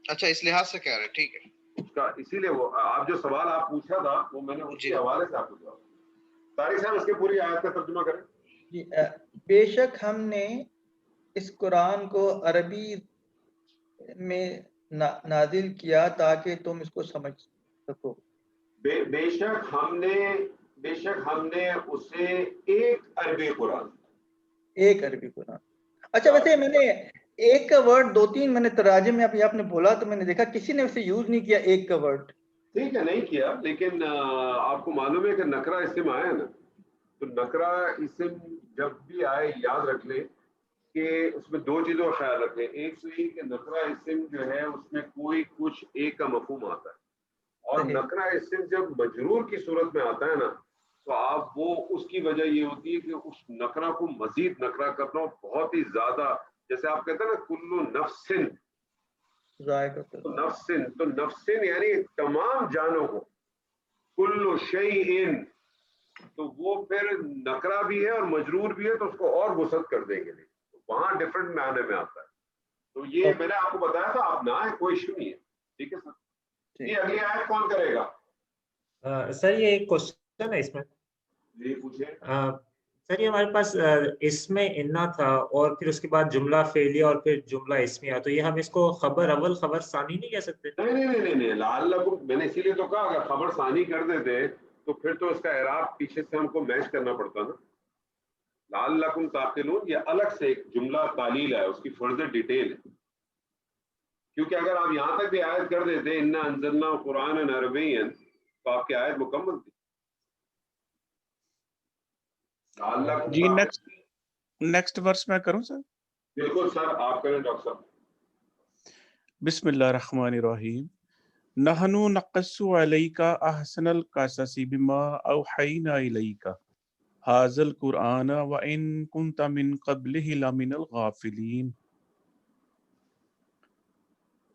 اچھا اس لحاظ سے کہہ رہے ہیں، ٹھیک ہے. اس کا اسی لیے وہ آپ جو سوال آپ پوچھا تھا وہ میں نے اس کے حوالے سے آپ کو جواب. طارق صاحب اس کی پوری آیت کا ترجمہ کریں. جی بے شک ہم نے اس قرآن کو عربی میں نازل کیا تاکہ تم اس کو سمجھ سکو. بے شک ہم نے اسے ایک عربی قرآن. اچھا ویسے میں نے ایک کا ورڈ 2-3 میں نے تراجم میں آپ نے بولا تو میں نے دیکھا کسی نے اسے یوز نہیں کیا ایک کا ورڈ. ٹھیک ہے نہیں کیا، لیکن آپ کو معلوم ہے کہ نکرہ اسم آیا نا، تو نکرہ اسم جب بھی آئے یاد رکھ لیں کہ اس میں دو چیزوں کا خیال رکھیں. ایک تو یہ کہ نکرہ اسم جو ہے اس میں کوئی کچھ ایک کا مفہوم آتا ہے، اور نکرہ اسم جب مجرور کی صورت میں آتا ہے نا تو آپ وہ اس کی وجہ یہ ہوتی ہے کہ اس نکرہ کو مزید نکرہ کرنا بہت ہی زیادہ، جیسے آپ کہتے ہیں نا کلو نفسن، تو نفسن یعنی تمام جانوں کو، کلو شیئن، تو وہ پھر نکرہ بھی ہے اور مجرور بھی ہے تو اس کو اور وسعت کر دیں گے، وہاں ڈفرنٹ معنی میں آتا ہے. تو یہ میں نے آپ کو بتایا تھا، آپ نہ ہے کوئی ایشو نہیں ہے. ٹھیک ہے سر، یہ اگلی آیت کون کرے گا؟ سر یہ ایک کوشچن ہے اس میں. جی پوچھیں. سر یہ ہمارے پاس اس میں انا تھا اور پھر اس کے بعد جملہ فعلیہ اور پھر جملہ اسمیہ، تو یہ ہم اس کو خبر اول خبر ثانی نہیں کہہ سکتے؟ نہیں لعلکم میں نے اسی لیے تو کہا اگر خبر ثانی کر دیتے تو پھر تو اس کا اعراب پیچھے سے ہم کو میچ کرنا پڑتا نا. لعلکم تعقلون یہ الگ سے ایک جملہ تعلیل ہے، اس کی فردر ڈیٹیل ہے. کیونکہ اگر آپ یہاں تک بھی آیت کر دیتے انا انزلنا قرآن عربی تو آپ کی آیت مکمل تھی. جی نیکسٹ ورس میں کروں سر؟ بالکل سر آپ کریں ڈاکٹر صاحب. بسم اللہ الرحمن الرحیم. نحنو نقص علیک احسن القصص بما اوحینا الیک ھذا القرآن وان کنت من قبلہ لمن الغافلین.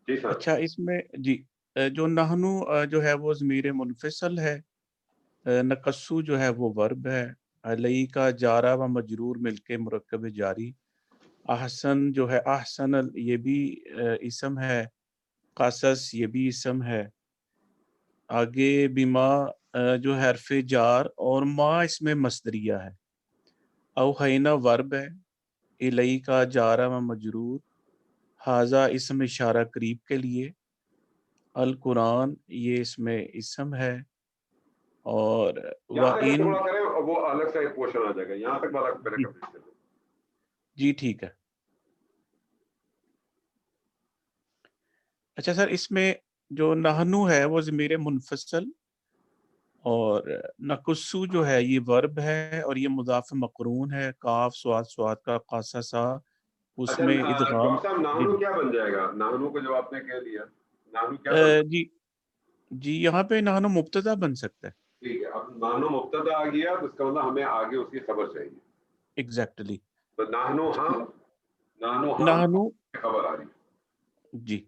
اچھا اس میں جی جو نحنو جو ہے وہ ضمیر منفصل ہے، نقصو جو ہے وہ ورب ہے، علیک جارہ و مجرور مل کے مرکب جاری، احسن جو ہے احسن یہ بھی اسم ہے، قصص یہ بھی اسم ہے. آگے بما جو حرف جار اور ما اس میں مصدریہ ہے، اوحینا ورب ہے، الی کا جارہ و مجرور، حاضہ اسم اشارہ قریب کے لیے، القرآن یہ اس میں اسم ہے، اور وہ الگ سے پورشن آ جائے گا یہاں تک والا پہلے کمپلیٹ کر دیں. جی ٹھیک ہے. اچھا سر اس میں جو نحنو ہے وہ ضمیر منفصل، اور نقصو جو ہے یہ ورب ہے اور یہ مضاف مقرون ہے، کاف سواد کا قاصصا اس میں ادغام. ڈاکٹر صاحب نحنو کیا بن جائے گا؟ نحنو کو جو آپ نے کہہ دیا نحنو کیا جی یہاں پہ نحنو مبتدا بن سکتا ہے. ٹھیک ہے، اب نحنو مبتدا آ گیا تو اس کا مطلب ہمیں آگے اس کی خبر چاہیے. ایگزیکٹلی. تو نحنو خبر آ رہی. جی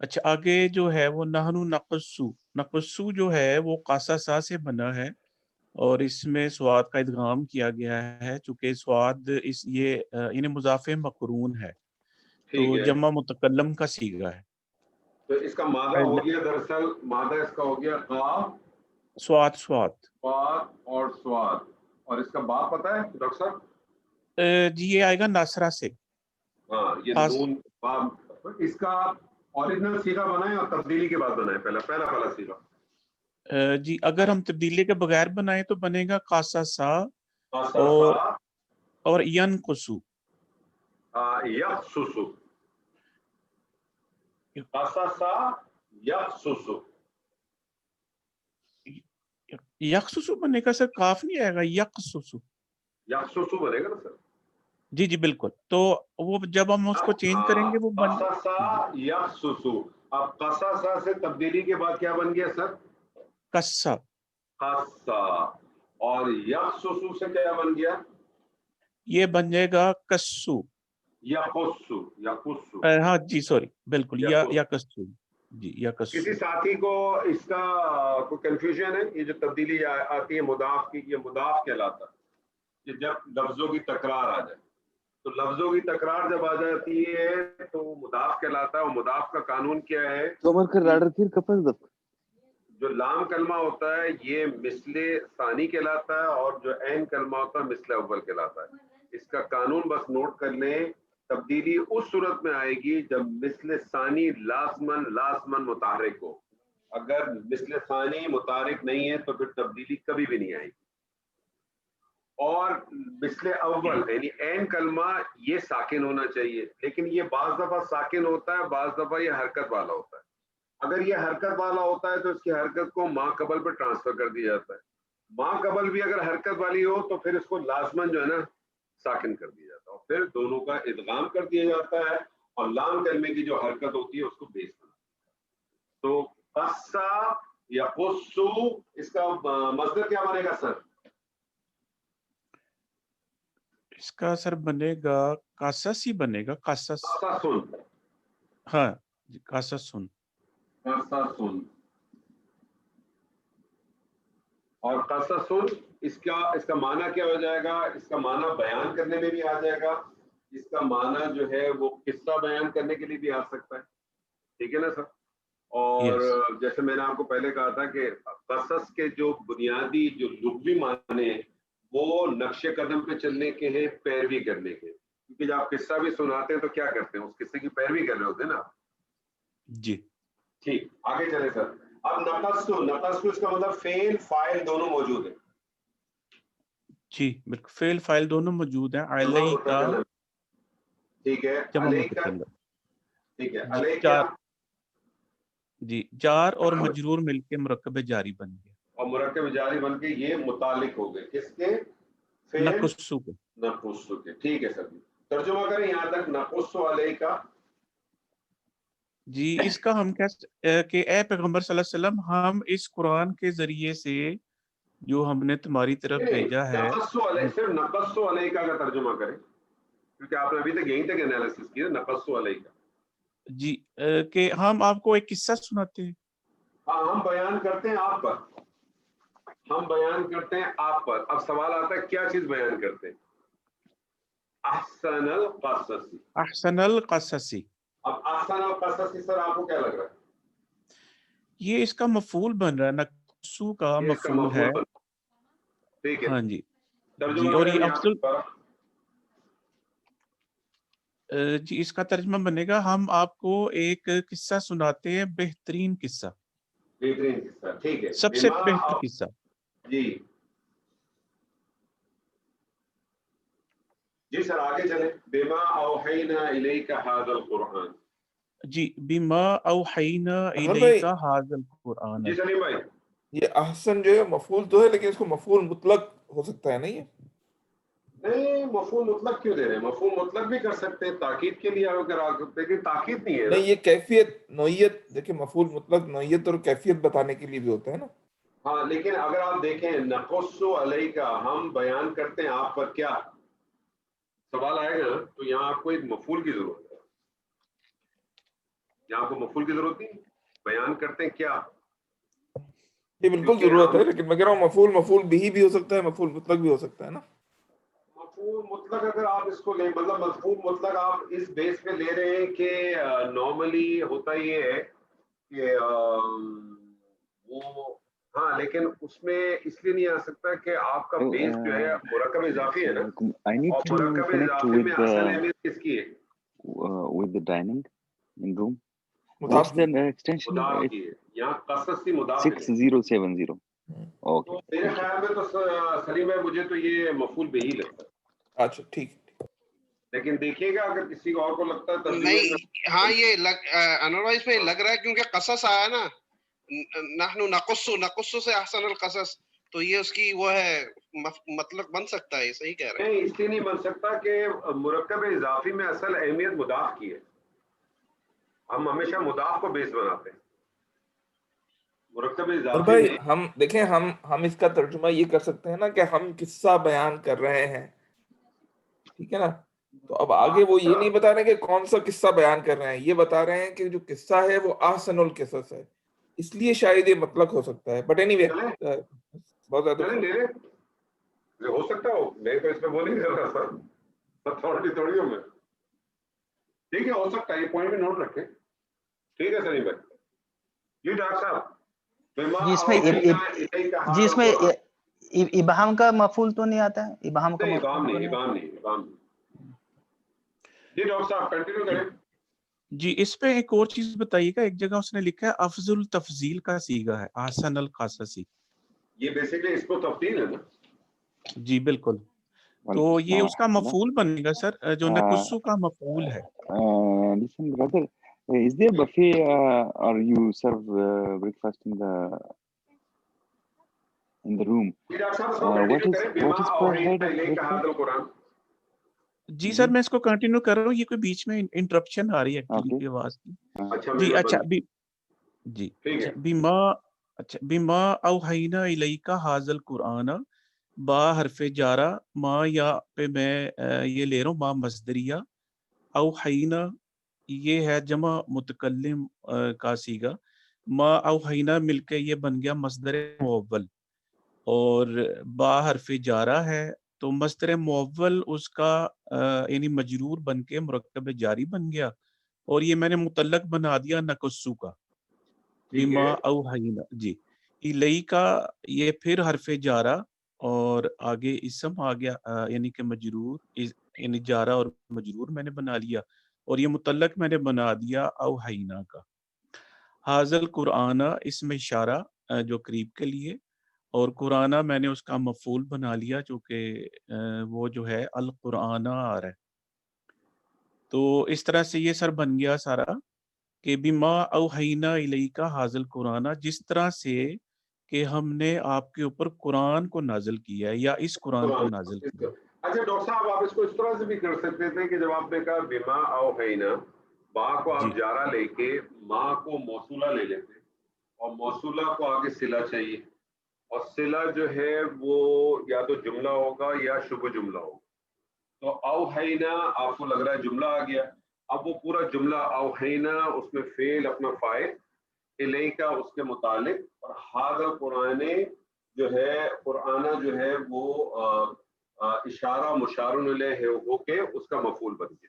اچھا آگے جو ہے وہ نحنو نقصو جو ہے وہ قاصصا سے بنا ہے اور اس میں سواد کا ادغام کیا گیا ہے، چونکہ سواد یہ یعنی مضاف مقرون ہے تو جمع متکلم کا صیغہ ہے. تو اس کا مادہ ہو گیا، دراصل مادہ اس کا ہو گیا قاف سواد اور سواد، اور اس کا با پتہ ہے ڈاکٹر صاحب؟ جی یہ آئے گا ناصرہ سے. ہاں یہ نون با. اس کا اوریجنل صیغہ بنائیں اور تبدیلی کے بعد بنائیں، پہلا صیغہ. جی اگر ہم تبدیلی کے بغیر بنائیں تو بنے گا قاصصا اور ینقصو. یقصص، قصصا یقصص. یقصصو بنے گا سر، کاف نہیں آئے گا، یقصصو. یقصص بنے گا نا سر؟ جی جی بالکل. تو وہ جب ہم اس کو چینج کریں گے وہ بن قصصا یقصص. اب قصصا سے تبدیلی کے بعد کیا بن گیا سر؟ قصہ. قصہ. اور یقصص سے کیا بن گیا؟ یہ بن جائے گا قصو. یقصو. ہاں جی سوری بالکل، یا قصو. جی یا قصو. کسی ساتھی کو اس کا کوئی کنفیوژن ہے؟ یہ جو تبدیلی آتی ہے مضاف کی، یہ مضاف کہلاتا ہے کہ جب لفظوں کی تکرار آ جائے. تو لفظوں کی تکرار جب آ جاتی ہے تو مضاف کہلاتا ہے. اور مضاف کا قانون کیا ہے؟ جو لام کلمہ ہوتا ہے یہ مثل ثانی کہلاتا ہے، اور جو عین کلمہ ہوتا ہے مثل اول کہلاتا ہے. اس کا قانون بس نوٹ کر لیں. تبدیلی اس صورت میں آئے گی جب مثل ثانی لازمن متحرک ہو. اگر مثل ثانی متحرک نہیں ہے تو پھر تبدیلی کبھی بھی نہیں آئے گی. اور مثل اول یعنی عین کلمہ یہ ساکن ہونا چاہیے، لیکن یہ بعض دفعہ ساکن ہوتا ہے، بعض دفعہ یہ حرکت والا ہوتا ہے. اگر یہ حرکت والا ہوتا ہے تو اس کی حرکت کو ما قبل پہ ٹرانسفر کر دیا جاتا ہے. ما قبل بھی اگر حرکت والی ہو تو پھر اس کو لازمن جو ہے نا ساکن کر دیا جاتا ہے، اور پھر دونوں کا ادغام کر دیا جاتا ہے، اور لام کلمے کی جو حرکت ہوتی ہے اس کو بیس بنا. تو قصہ یا قصو، اس کا مصدر کیا بنے گا سر؟ اس کا سر بنے گا قصص ہی بنے گا. قصص. ہاں جی قصصن. اور قصصن اس کا معنی کیا ہو جائے گا؟ اس کا معنی بیان کرنے میں بھی آ جائے گا. اس کا معنی جو ہے وہ قصہ بیان کرنے کے لیے بھی آ سکتا ہے. ٹھیک ہے نا سر؟ اور جیسے میں نے آپ کو پہلے کہا تھا کہ قصص کے جو بنیادی جو لغوی معنی ہیں وہ نقش قدم پہ چلنے کے ہیں، پیروی کرنے کے. کیونکہ جب آپ قصہ بھی سناتے ہیں تو کیا کرتے ہیں؟ اس قصے کی پیروی کر رہے ہوتے ہیں نا. جی ٹھیک، آگے چلیں سر. اب نقص اس کا مطلب فعل فاعل دونوں موجود ہیں. جی بالکل، فعل فاعل دونوں موجود ہیں. علیہ کا ٹھیک ہے، جمع علیہ کا متکلم. ٹھیک ہے، علیہ کیا؟ جی جار اور مجرور مل کے مرکب جاری بن گیا، اور مرکب جاری بن کے یہ متعلق ہو گئے کس کے؟ فعل نقصو کے. نقص کے. ٹھیک ہے سر جی، ترجمہ کریں یہاں تک. نقص علیہ کا جی اس کا ہم کہ اے پیغمبر صلی اللہ علیہ وسلم، ہم اس قرآن کے ذریعے سے جو ہم نے تمہاری طرف بھیجا ہے. نقص علیہ، صرف نقص علیہ کا ترجمہ کریں، کیونکہ آپ نے ابھی تک یہیں تک انالیسس کیا. نقص علیہ کا جی کہ ہم آپ کو ایک قصہ سناتے ہیں. ہاں، ہم بیان کرتے ہیں آپ پر، ہم بیان کرتے ہیں آپ پر. اب سوال آتا ہے کیا چیز بیان کرتے ہیں؟ احسن القصص. احسن القصصی. اب احسن القصص سر آپ کو کیا لگ رہا ہے؟ یہ اس کا مفعول بن رہا ہے، نقصو کا مفعول ہے. ٹھیک ہے ہاں جی ترجمہ اور کریں یہ یہاں افضل پر. جی اس کا ترجمہ بنے گا ہم آپ کو ایک قصہ سناتے ہیں، بہترین قصہ، بہترین قصہ. ٹھیک ہے، سب سے بہتر قصہ. جی سر آگے چلیں. بما اوحینا الیک ھذا القرآن. جی بما اوحینا الیک ھذا القرآن. جی سلیم بھائی، یہ احسن جو ہے مفعول تو ہے لیکن اس کو مفعول مطلق ہو سکتا ہے نہیں؟ نہیں مفعول مطلق کیوں دے رہے ہیں؟ مفعول مطلق بھی کر سکتے ہیں تاکید کے لیے اگر آپ لیکن تاکید نہیں ہے. نہیں یہ کیفیت نوعیت، دیکھیں مفعول مطلق نوعیت اور کیفیت بتانے کے لیے بھی ہوتا ہے نا. ہاں لیکن اگر آپ دیکھیں نقص علیہ کا ہم بیان کرتے ہیں آپ پر، کیا سوال آئے گا تو یہاں آپ کو ایک مفعول کی ضرورت ہے. یہاں آپ کو مفعول کی ضرورت نہیں، بیان کرتے ہیں کیا؟ یہ بالکل ضرورت ہے, لیکن میں کہہ رہا ہوں مفعول بہی بھی ہو سکتا ہے, مفعول مطلق بھی ہو سکتا ہے نا. مفعول مطلق اگر آپ اس کو لیں, مطلب مفعول مطلق آپ اس بیس پہ لے رہے ہیں کہ نارملی ہوتا یہ ہے کہ وہ ہاں, لیکن اس میں اس لیے نہیں آ سکتا کہ آپ کا بیس جو ہے مرکب اضافی ہے نا, I need اور to مرکب connect اضافی میں with اصل اہمیت کس کی ہے؟ with the dining in room. مضاف What's the extension? مضاف It's کی ہے, یہاں قصص کی مضاف ہے. 6070. Okay. تو میرے خیال میں تو سلیم بھائی مجھے تو یہ مفعول بہ ہی لگتا ہے. اچھا ٹھیک, لیکن دیکھیے گا اگر کسی اور کو لگتا ہے ترجمے نہیں, میں ہاں یہ انور بھائی اس میں لگ رہا ہے کیونکہ قصص آیا نا, نحن نقص سے احسن القصص, تو یہ اس کی وہ ہے مطلب بن سکتا ہے. صحیح کہہ رہے ہیں. نہیں, اس لیے نہیں بن سکتا کہ مرکب اضافی میں اصل اہمیت مضاف کی ہے. ہم ہمیشہ مضاف کو بیس بناتے ہیں. مرکب اور اضافی بھائی میں ہم دیکھیں, ہم اس کا ترجمہ یہ کر سکتے ہیں نا کہ ہم قصہ بیان کر رہے ہیں, ٹھیک ہے نا. تو اب آگے وہ یہ نہیں بتا رہے کہ کون سا قصہ بیان کر رہے ہیں, یہ بتا رہے ہیں کہ جو قصہ ہے وہ احسن القصص ہے, اس لیے شاید یہ مطلق ہو سکتا ہے. بٹ اینی وے بہت زیادہ چلیں لے لیں, ہو سکتا ہو, میں تو اس پہ وہ نہیں کر رہا سر, اتھارٹی تھوڑی ہوں میں. ٹھیک ہے, ہو سکتا ہے, یہ پوائنٹ بھی نوٹ رکھیں. ٹھیک ہے سلیم بھائی. جی ڈاکٹر صاحب, جی اس میں ابہام کا مفعول تو نہیں آتا ہے؟ ابہام کا ابہام مفعول نہیں. جی ڈاکٹر صاحب کنٹینیو کریں. جی اس پہ ایک اور چیز بتائیے گا, ایک جگہ اس نے لکھا ہے افضل تفضیل کا صیغہ ہے احسن القصص. یہ بیسیکلی اس کو تفصیل ہے نا. جی بالکل, تو یہ اس کا مفعول بنے گا سر, جو نقصو کا مفعول ہے. Listen, brother, is there buffet or you serve breakfast in the room? What is per head of breakfast? جی سر میں اس کو کنٹینیو کر رہا ہوں, یہ کوئی بیچ میں انٹرپشن آ رہی ہے ایکچولی آواز کی. جی اچھا جی بما اوحینا الیک ھذا القرآن, با حرف جارہ, ما یا پہ میں یہ لے رہا ہوں ما مصدریہ, اوحینا یہ ہے جمع متکلم کا صیغہ, ما اوحینا مل کے یہ بن گیا مصدر مؤول, اور با حرف جارہ ہے تو مصدر مؤول اس کا یعنی مجرور بن کے مرکب جاری بن گیا, اور یہ میں نے متعلق بنا دیا نقصو کا بما اوحینا. جی الی کا یہ پھر حرف جارہ اور آگے اسم آ گیا, یعنی کہ مجرور, یعنی جارہ اور مجرور میں نے بنا لیا, اور یہ متعلق میں نے بنا دیا اوحینا کا. حاضل قرآن اس میں اشارہ جو قریب کے لیے, اور قرآن میں نے اس کا مفعول بنا لیا جو کہ وہ جو ہے القرآن آ رہا ہے. تو اس طرح سے یہ سر بن گیا سارا کہ بما اوحینا الیک ھذا القرآن, جس طرح سے کہ ہم نے آپ کے اوپر قرآن کو نازل کیا ہے یا اس قرآن کو نازل کیا. اچھا ڈاکٹر صاحب, آپ اس کو اس طرح سے بھی کر سکتے تھے کہ جب آپ نے کہا بما اوحینا, با کو آپ جارہ لے کے ما کو موصولہ لے لیتے, اور موصولہ کو آگے صلہ چاہیے, اور صلہ جو ہے وہ یا تو جملہ ہوگا یا شبہ جملہ ہوگا. تو اوحینا آپ کو لگ رہا ہے جملہ آ گیا, اب وہ پورا جملہ اوحینا اس میں فعل اپنا فاعل, الیکا اس کے متعلق, اور ھذا قرآن جو ہے قرآن جو ہے وہ اشارہ مشار الیہ ہو کے اس کا مفعول بن گیا.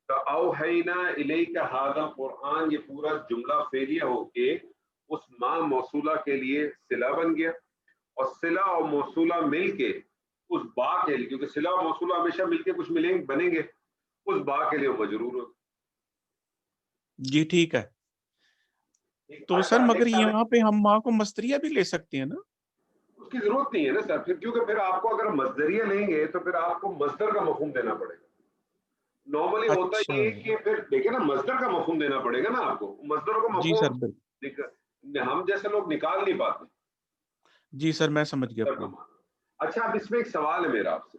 تو اوحینا الیکا ھذا قرآن, یہ پورا جملہ فعلیہ ہو کے اس ما موصولہ کے لیے صلہ بن گیا, اور صلہ اور موصولہ مل کے اس با کے لیے, کیونکہ صلہ اور موصولہ ہمیشہ مل کے کچھ بنیں گے, اس با کے لیے مجرور ہو. جی ٹھیک ہے. تو سر مگر یہاں پہ ہم ماں کو مصدریہ بھی لے سکتے ہیں نا؟ اس کی ضرورت نہیں ہے نا سر, کیونکہ پھر آپ کو اگر مصدریہ لیں گے تو پھر آپ کو مصدر کا مفہوم دینا پڑے گا. نارملی ہوتا یہ کہ پھر دیکھیں نا مصدر کا مفہوم دینا پڑے گا نا آپ کو, مصدر کا جی سر مفہوم ہم جیسے لوگ نکال نہیں پاتے. جی سر میں سمجھ گیا. اچھا اب اس میں ایک سوال ہے میرا آپ سے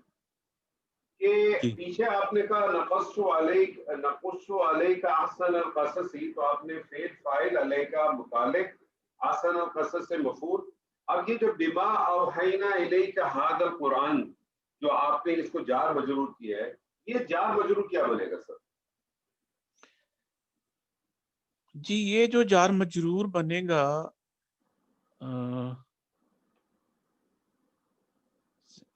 کہ پیچھے آپ نے کہا نقص علیک احسن القصص, تو آپ نے فعل فاعل علیک متعلق, احسن القصص سے مفعول. اب یہ جو بما اوحینا الیک ھذا القرآن جو آپ نے اس کو جار مجرور کیا ہے, یہ جار مجرور کیا بنے گا سر؟ جی یہ جو جار مجرور بنے گا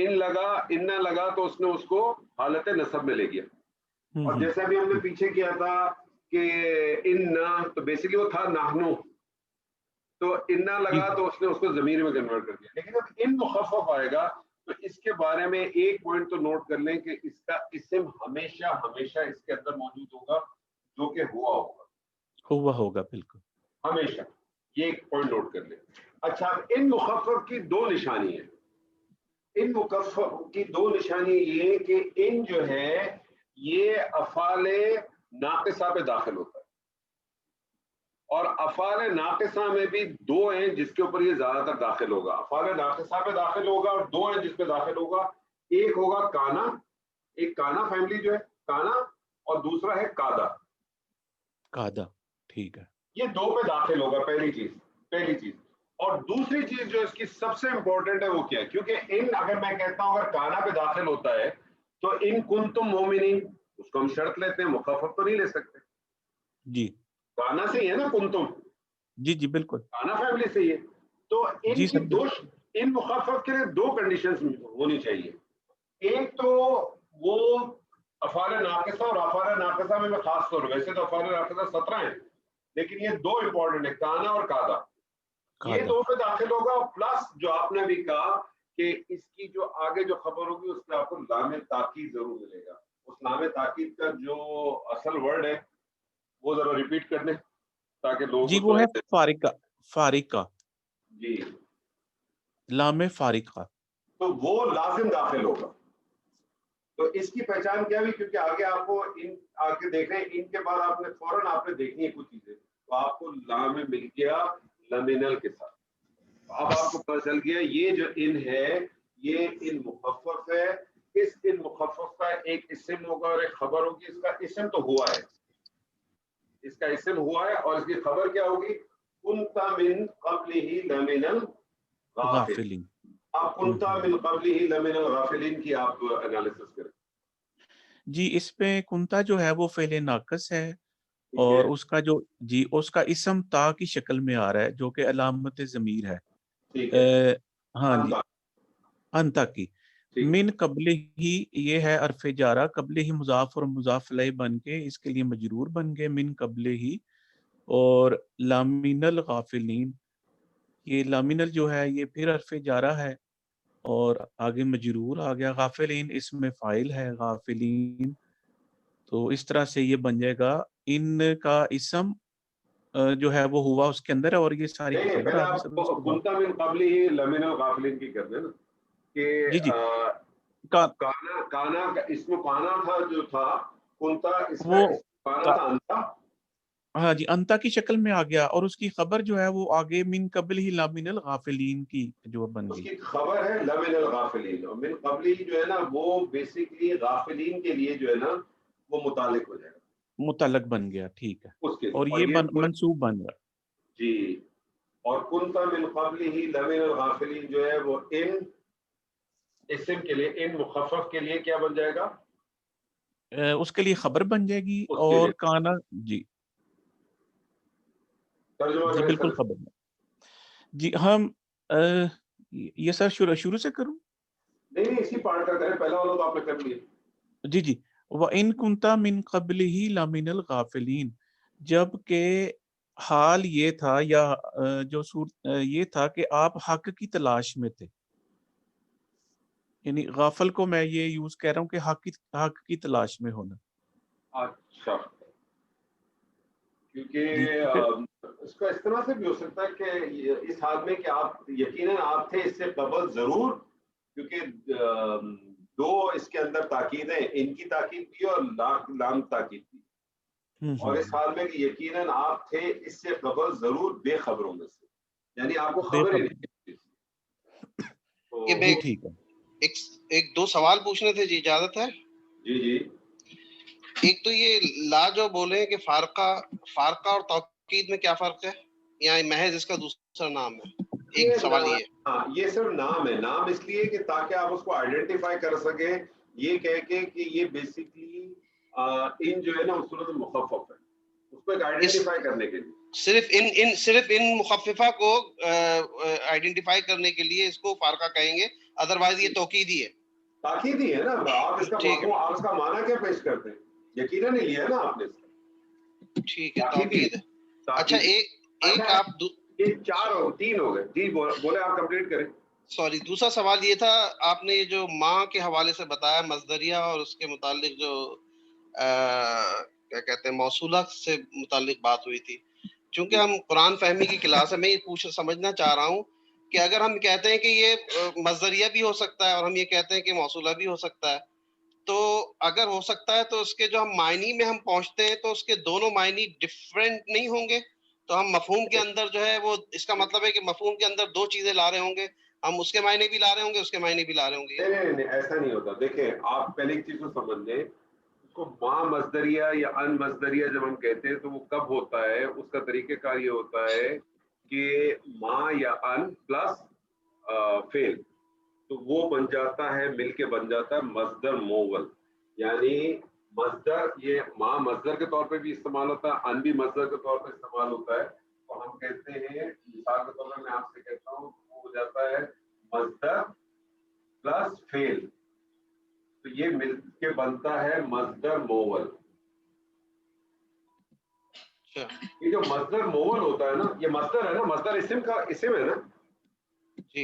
ان لگا ان نہ لگا تو اس نے اس کو حالت نصب میں لے گیا. اور جیسا بھی ہم نے پیچھے کیا تھا کہ ان نہ تو بیسکلی وہ تھا نحنو, تو ان نہ لگا تو اس نے اس کو ضمیر میں کنورٹ کر دیا. لیکن جب ان مخفف آئے گا تو اس کے بارے میں ایک پوائنٹ تو نوٹ کر لیں کہ اس کا اسم ہمیشہ ہمیشہ اس کے اندر موجود ہوگا جو کہ ہوا ہوگا بالکل ہمیشہ. یہ ایک پوائنٹ نوٹ کر لیں. اچھا, ان مخفف کی دو نشانی ہیں. ان مخفف کی دو نشانی یہ کہ ان جو ہے یہ افعال ناقصہ پہ داخل ہوتا ہے, اور افعال ناقصہ میں بھی دو ہیں جس کے اوپر یہ زیادہ تر داخل ہوگا. افعال ناقصہ پہ داخل ہوگا اور دو ہیں جس پہ داخل ہوگا. ایک ہوگا کانا, ایک کانا فیملی جو ہے کانا, اور دوسرا ہے کادا. ٹھیک ہے, یہ دو پہ داخل ہوگا پہلی چیز. اور دوسری چیز جو اس کی سب سے امپورٹنٹ ہے وہ کیا ہے, کیونکہ ان اگر میں کہتا ہوں اگر کانا پہ داخل ہوتا ہے تو ان کنتم مومنین, اس کو ہم شرط لیتے ہیں, مخفف تو نہیں لے سکتے. جی کانا سے ہی ہے نا کنتم, جی بالکل کانا فیملی سے ہی ہے. تو ان جی کی سر, دو ان مخفف کے لیے دو کنڈیشنز ہونی چاہیے. ایک تو وہ افعال ناقصہ, اور افعال ناقصہ میں خاص طور ویسے تو افعال ناقصہ 17 ہیں لیکن یہ دو امپورٹنٹ ہیں, کانا اور کادا. یہ دو پہ داخل ہوگا, پلس جو آپ نے بھی کہا کہ اس کی جو آگے جو خبر ہوگی اس میں آپ کو لام تاکید ضرور ملے گا. اس لام تاکید کا جو اصل ورڈ ہے وہ ذرا ریپیٹ کر دیں تاکہ لوگوں جی کو وہ ہے فارقہ. جی لام فارقہ, تو وہ لازم داخل ہوگا. تو اس کی پہچان کیا ہوئی, کیونکہ آگے آپ کو ان آگے دیکھ رہے ہیں, ان کے بعد آپ نے فوراً آپ نے دیکھنی ہے کچھ چیزیں, تو آپ کو لام مل گیا لمنل کے ساتھ. اب آپ کو پتہ چل گیا یہ جو ان ہے یہ ان مخفف ہے. اس ان مخفف کا ایک اسم ہوگا اور ایک خبر ہوگی. اس کا اسم تو ہوا ہے, اس کا اسم ہوا ہے, اور اس کی خبر کیا ہوگی, کنتا من قبلہ لمن الغافلین. اب کنتا من قبلہ لمن الغافلین کی آپ انالیسس کریں. جی اس پہ کنتا جو ہے وہ فعل ناقص ہے, اور اس کا جو اس کا اسم تا کی شکل میں آ رہا ہے جو کہ علامت ضمیر ہے. ہاں جی, انتا کی. من قبل ہی یہ ہے حرف جارہ, قبل ہی مضاف اور مضاف الیہ بن کے اس کے لیے مجرور بن گئے من قبل ہی. اور لامین الغافلین, یہ لامینل جو ہے یہ پھر حرف جارہ ہے اور آگے مجرور آ گیا. غافلین اس میں فاعل ہے غافلین, تو اس طرح سے یہ بن جائے گا ان کا اسم جو ہے وہ ہوا اس کے اندر ہے, اور یہ ساری خبر آ گئی. کنتا من قبل ہی لمن الغافلین کی کر دیں نا کہ جی کانا کا اسم کانا تھا جو تھا کنتا, اس کا کانا تھا انتا. ہاں جی, انتا کی شکل میں آ گیا, اور اس کی خبر جو ہے وہ آگے من قبل ہی لامن الغافلین کی جو بن گئی. اس کی خبر ہے لمن الغافلین, اور من قبل ہی جو ہے نا وہ بیسیکلی غافلین کے لیے جو ہے نا وہ متعلق ہو جائے گا, متعلق بن گیا. ٹھیک ہے, اس کے اور یہ منصوب بن گیا. جی, اور کنتا من قبل ہی لمن الغافلین جو ہے وہ ان اسم کے لیے, ان مخفف کے لیے کیا بن جائے گا, اس کے لیے خبر بن جائے گی. اور کانا جی جی بالکل خبر ہے. جی ہم یہ سر شروع سے کروں؟ نہیں اسی پارٹ کا کریں, پہلا والا تو آپ نے کر لیا. جی وَإِن كُنْتَ مِن قَبْلِهِ لَمِنَ الْغَافِلِينَ, جب کہ حال یہ تھا یا جو یہ تھا کہ آپ حق کی تلاش میں تھے. یعنی غافل کو میں یہ یوز کہہ رہا ہوں کہ حق کی تلاش میں ہونا. اچھا, کیونکہ اس کا اس طرح سے بھی ہو سکتا ہے کہ اس حال میں کہ آپ یقیناً آپ تھے اس سے قبل ضرور, کیونکہ دو اس کے اندر تاکید ہیں, ان کی تاکید بھی اور لام تاکید بھی, اور اس حال میں کہ یقیناً آپ تھے اس سے قبل ضرور بے خبروں میں سے, یعنی آپ کو خبر ہی نہیں. ٹھیک ہے, ایک دو سوال پوچھنے تھے جی, اجازت ہے؟ جی ایک تو یہ لا جو بولے کہ فارقہ اور توکید میں کیا فرق ہے, یا محض اس کا دوسرا نام ہے؟ ایک سوال یہ صرف نام ہے. نام اس لیے کہ تاکہ آپ اس کو آئیڈینٹیفائی کر سکیں, یہ کہہ کے کہ یہ بیسیکلی ان جو ہے نا صورت مخفف ہے, اس کو آئیڈینٹیفائی کرنے کے لیے, صرف ان مخففہ کو آئیڈینٹیفائی کرنے کے لیے اس کو فارقہ کہیں گے, ادروائز یہ توکیدی ہے. تاکیدی ہے نا. آپ اس کا مفہوم, آپ اس کا معنی کیا پیش کرتے ہیں؟ یقیناً نہیں لیا نا آپ نے اس کا. ٹھیک ہے, توکید ہے. اچھا ایک آپ یہ 3 ہو گئے. جی بولے, آپ کمپلیٹ کریں. سوری, دوسرا سوال یہ تھا, آپ نے جو ماں کے حوالے سے بتایا مصدریہ, اور اس کے متعلق جو کیا کہتے ہیں موصولہ سے متعلق بات ہوئی تھی. چونکہ ہم قرآن فہمی کی کلاس ہے, میں یہ سمجھنا چاہ رہا ہوں کہ اگر ہم کہتے ہیں کہ یہ مصدریہ بھی ہو سکتا ہے اور ہم یہ کہتے ہیں کہ موصولہ بھی ہو سکتا ہے, تو اگر ہو سکتا ہے تو اس کے جو ہم معنی میں ہم پہنچتے ہیں تو اس کے دونوں معنی ڈفرینٹ نہیں ہوں گے؟ تو ہم مفہوم کے اندر جو ہے وہ, اس کا مطلب ہے کہ مفہوم کے اندر 2 چیزیں لا رہے ہوں گے, ہم اس کے معنی بھی لا رہے ہوں گے, اس کے معنی بھی لا رہے ہوں گے. نہیں, ایسا نہیں ہوتا. دیکھیں, آپ پہلے ایک چیز کو سمجھ لیں, اس کو ماں مصدریہ یا ان مصدریہ جب ہم کہتے ہیں تو وہ کب ہوتا ہے, اس کا طریقہ کار یہ ہوتا ہے کہ ماں یا ان پلس فعل, تو وہ بن جاتا ہے, مل کے بن جاتا ہے مصدر موول. یعنی مصدر, یہ ماں مصدر کے طور پہ بھی استعمال ہوتا ہے, ان بھی مصدر کے طور پہ استعمال ہوتا ہے. تو ہم کہتے ہیں, مثال کے طور پہ میں آپ سے کہتا ہوں, وہ ہو جاتا ہے مصدر پلس فعل, تو یہ مل کے بنتا ہے مصدر موول. یہ جو مصدر موول ہوتا ہے نا, یہ مصدر ہے نا, مصدر اسم کا اسم ہے نا.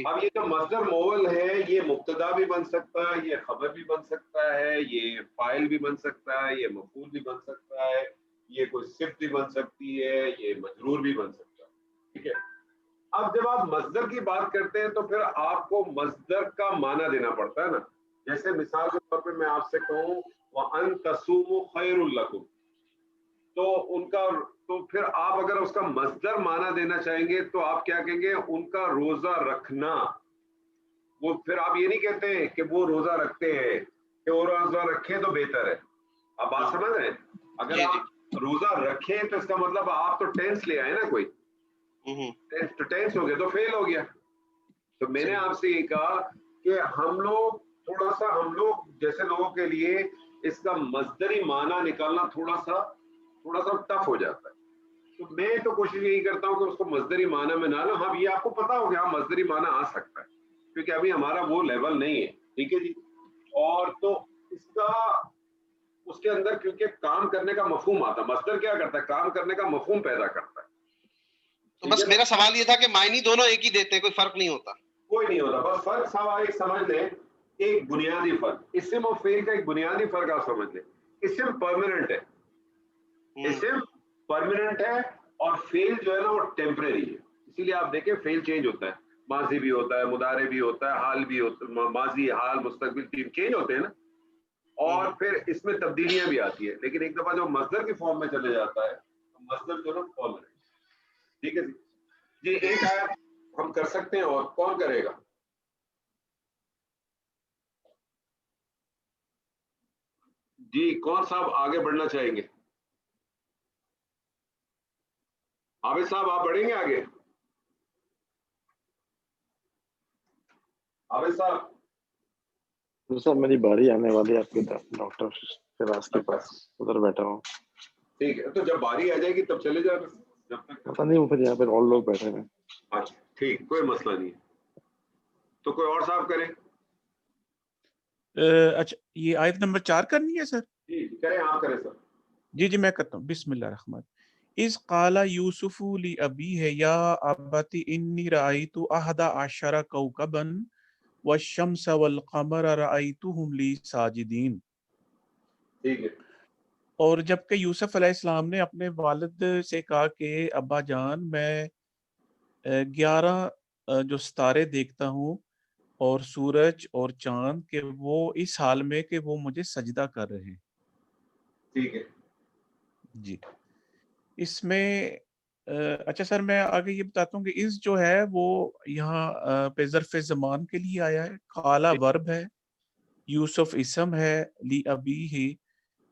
اب یہ جو مصدر موول ہے, یہ مبتدا بھی بن سکتا ہے, یہ خبر بھی بن سکتا ہے, یہ فاعل بھی بن سکتا ہے, یہ مفعول بھی بن سکتا ہے, یہ کوئی صفت بھی بن سکتی ہے, یہ مجرور بھی بن سکتا ہے. ٹھیک ہے. اب جب آپ مصدر کی بات کرتے ہیں تو پھر آپ کو مصدر کا معنی دینا پڑتا ہے نا. جیسے مثال کے طور پہ میں آپ سے کہوں وَأَن تَصُومُوا خَيْرٌ لَكُمْ, تو ان کا, تو پھر آپ اگر اس کا مصدر معنی دینا چاہیں گے تو آپ کیا کہیں گے, ان کا روزہ رکھنا. وہ پھر آپ یہ نہیں کہتے کہ وہ روزہ رکھتے ہیں, کہ وہ روزہ رکھیں تو بہتر ہے. آپ بات سمجھ رہے ہیں؟ اگر آپ روزہ رکھیں تو اس کا مطلب آپ تو ٹینس لے آئے نا, کوئی ٹینس ہو گیا تو فیل ہو گیا. تو میں نے آپ سے یہ کہا کہ ہم لوگ تھوڑا سا, ہم لوگ جیسے لوگوں کے لیے اس کا مصدری معنی نکالنا تھوڑا سا ٹف ہو جاتا ہے. تو میں تو کوشش یہی کرتا ہوں کہ اس کو مصدری معنی میں نہ لو. ہاں یہ آپ کو پتا ہو کہ ہاں مصدری معنی آ سکتا ہے, کیونکہ ابھی ہمارا وہ لیول نہیں ہے. ٹھیک ہے جی. اور تو اس کے اندر کیونکہ کام کرنے کا مفہوم آتا ہے, مصدر کیا کرتا ہے, کام کرنے کا مفہوم پیدا کرتا ہے. تو بس میرا سوال یہ تھا کہ معنی دونوں ایک ہی دیتے ہیں, کوئی فرق نہیں ہوتا. کوئی نہیں ہوتا, بس فرق سوال ایک سمجھ لیں, ایک بنیادی فرق, اسم اور فعل کا ایک بنیادی فرق آپ سمجھ لیں. اسم پرماننٹ ہے, اسم پرماننٹ ہے, اور فعل جو ہے نا وہ ٹیمپریری ہے. اسی لیے آپ دیکھیں فعل چینج ہوتا ہے, ماضی بھی ہوتا ہے, مضارع بھی ہوتا ہے, حال بھی ہوتا ہے, ماضی حال مستقبل تین چینج ہوتے ہیں نا, اور پھر اس میں تبدیلیاں بھی آتی ہیں. لیکن ایک دفعہ جو مصدر کی فارم میں چلے جاتا ہے تو مصدر جو ہے نا پرماننٹ. ٹھیک ہے جی. جی ایک آیت ہم کر سکتے ہیں, اور کون کرے گا؟ جی کون صاحب آگے بڑھنا چاہیں گے؟ عابد صاحب آپ بڑھیں گے آگے؟ عابد صاحب. صاحب میری باری آنے والی ہے آپ کی طرف, ڈاکٹر فراز کے پاس ادھر بیٹھا ہوں. ٹھیک ہے, تو جب باری آ جائے گی تب چلے جائیں, جب تک پتا نہیں پھر یہاں پہ اور لوگ بیٹھے ہیں. اچھا ٹھیک, کوئی مسئلہ نہیں. تو کوئی اور صاحب کرے. اچھا یہ آیت نمبر 4 کرنی ہے سر؟ جی کریں, آپ کریں سر. جی میں کرتا ہوں. بسم اللہ الرحمن. اذ قال یوسف لأبیہ یا ابت انی رأیت 11 کوکبا والشمس والقمر رأیتهم لی ساجدین. ٹھیک ہے. اور جبکہ یوسف علیہ السلام نے اپنے والد سے کہا کہ ابا جان میں 11 جو ستارے دیکھتا ہوں اور سورج اور چاند, کہ وہ اس حال میں کہ وہ مجھے سجدہ کر رہے ہیں. ٹھیک ہے جی. اس میں اچھا سر میں آگے یہ بتاتا ہوں کہ اس جو ہے وہ یہاں پہ ظرف زمان کے لیے آیا ہے, قالا ورب ہے, یوسف اسم ہے, لی ابی ہی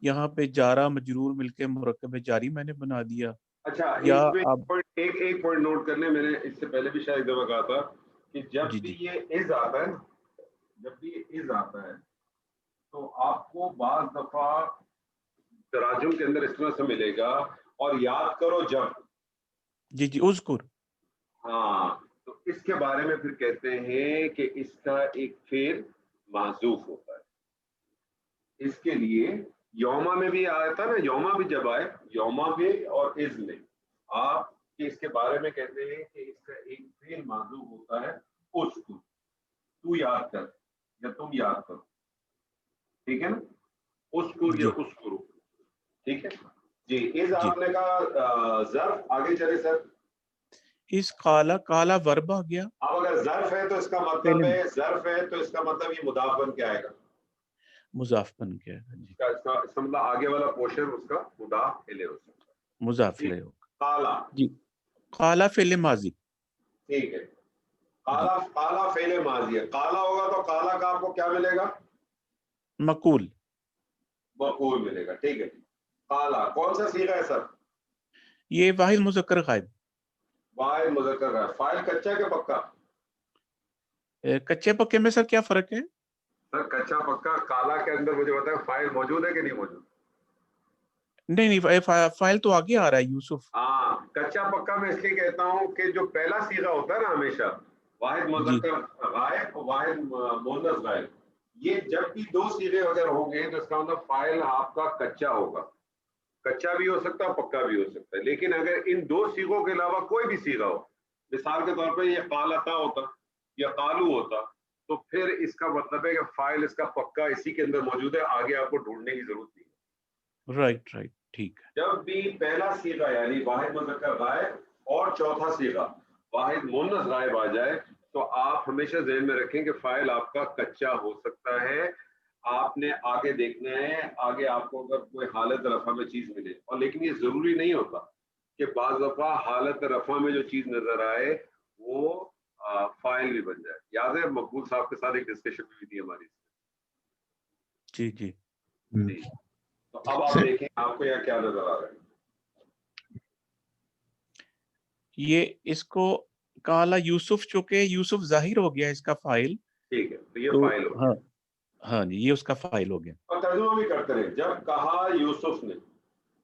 یہاں پہ جارا مجرور مل کے مرکب جاری میں نے بنا دیا. اچھا یا ایک پوائنٹ نوٹ کر لیں, میں نے اس سے پہلے بھی شاید دفعہ کہا تھا کہ جب بھی یہ از آتا ہے نا, جب بھی یہ از آتا ہے تو آپ کو بعض دفعہ تراجم کے اندر اس طرح سے ملے گا اور یاد کرو جب. جی جی اذکر. ہاں تو اس کے بارے میں پھر کہتے ہیں کہ اس کا ایک فعل محذوف ہوتا ہے. اس کے لیے یوما میں بھی آیا تھا نا, یوما بھی جب آئے, یوما بھی اور از میں آپ اس کے بارے میں کہتے ہیں کہ اس کا ایک فعل محذوف ہوتا ہے اذکر, تو یاد کر یا تم یاد کرو. ٹھیک ہے نا, اذکر یا اذکرو. ٹھیک ہے جی. از آپ نے کہا ظرف, آگے چلے سر. اس کالا, کالا ورب آ گیا. اب اگر ظرف ہے تو اس کا مطلب ہے, ظرف ہے تو اس کا مطلب یہ مضاف بن کے آئے گا, مضاف بن کے. جی اس کا مطلب آگے والا پورشن اس کا مضاف الیہ ہو سکتا ہے. مضاف الیہ ہوگا. کالا, جی کالا فعل ماضی. ٹھیک ہے. کالا, کالا فعل ماضی ہے. کالا ہوگا تو کالا کا آپ کو کیا ملے گا؟ مقول. مقول ملے گا. ٹھیک ہے. کالا کون سا صیغہ ہے سر؟ یہ واحد مذکر غائب. واحد مذکر غائب. فاعل کچا کے پکا؟ کچے پکے میں سر کیا فرق ہے؟ سر کچا پکا کالا کے اندر مجھے بتائیں فاعل موجود ہے کہ نہیں موجود؟ نہیں فائل تو آگے آ رہا ہے یوسف. ہاں کچا پکا میں اس لیے کہتا ہوں کہ جو پہلا صیغہ ہوتا ہے نا ہمیشہ واحد مذکر غائب, واحد مؤنث غائب, یہ جب بھی دو صیغے اگر ہوں گے تو اس کا مطلب فاعل آپ کا کچا ہوگا. کچا بھی ہو سکتا ہے, پکا بھی ہو سکتا ہے. لیکن اگر ان دو صیغوں کے علاوہ کوئی بھی صیغہ ہو, مثال کے طور پہ یہ قالتا ہوتا یا قالو ہوتا, تو پھر اس کا مطلب ہے کہ فاعل اس کا پکا اسی کے اندر موجود ہے, آگے آپ کو ڈھونڈنے کی ضرورت نہیں ہے. رائٹ رائٹ ٹھیک ہے. جب بھی پہلا صیغہ یعنی واحد مذکر غائب اور چوتھا صیغہ واحد مؤنث غائب آ جائے تو آپ ہمیشہ ذہن میں رکھیں کہ فاعل آپ کا کچا ہو سکتا ہے. آپ نے آگے دیکھنا ہے, آگے آپ کو اگر کوئی حالت رفع میں چیز ملے, اور لیکن یہ ضروری نہیں ہوتا کہ بعض دفعہ حالت رفع میں جو چیز نظر آئے وہ فاعل بھی بن جائے. یاد ہے مقبول صاحب کے ساتھ ایک ڈسکشن ہوئی تھی ہماری. جی جی جی تو اب آپ دیکھیں آپ کو یہاں کیا نظر آ رہا ہے. یہ اس کو کالا یوسف, چونکہ یوسف ظاہر ہو گیا اس کا فاعل. ٹھیک ہے تو یہ فاعل ہو گیا. ہاں جی یہ اس کا فاعل ہو گیا. اور ترجمہ بھی کرتے رہے. جب کہا یوسف نے,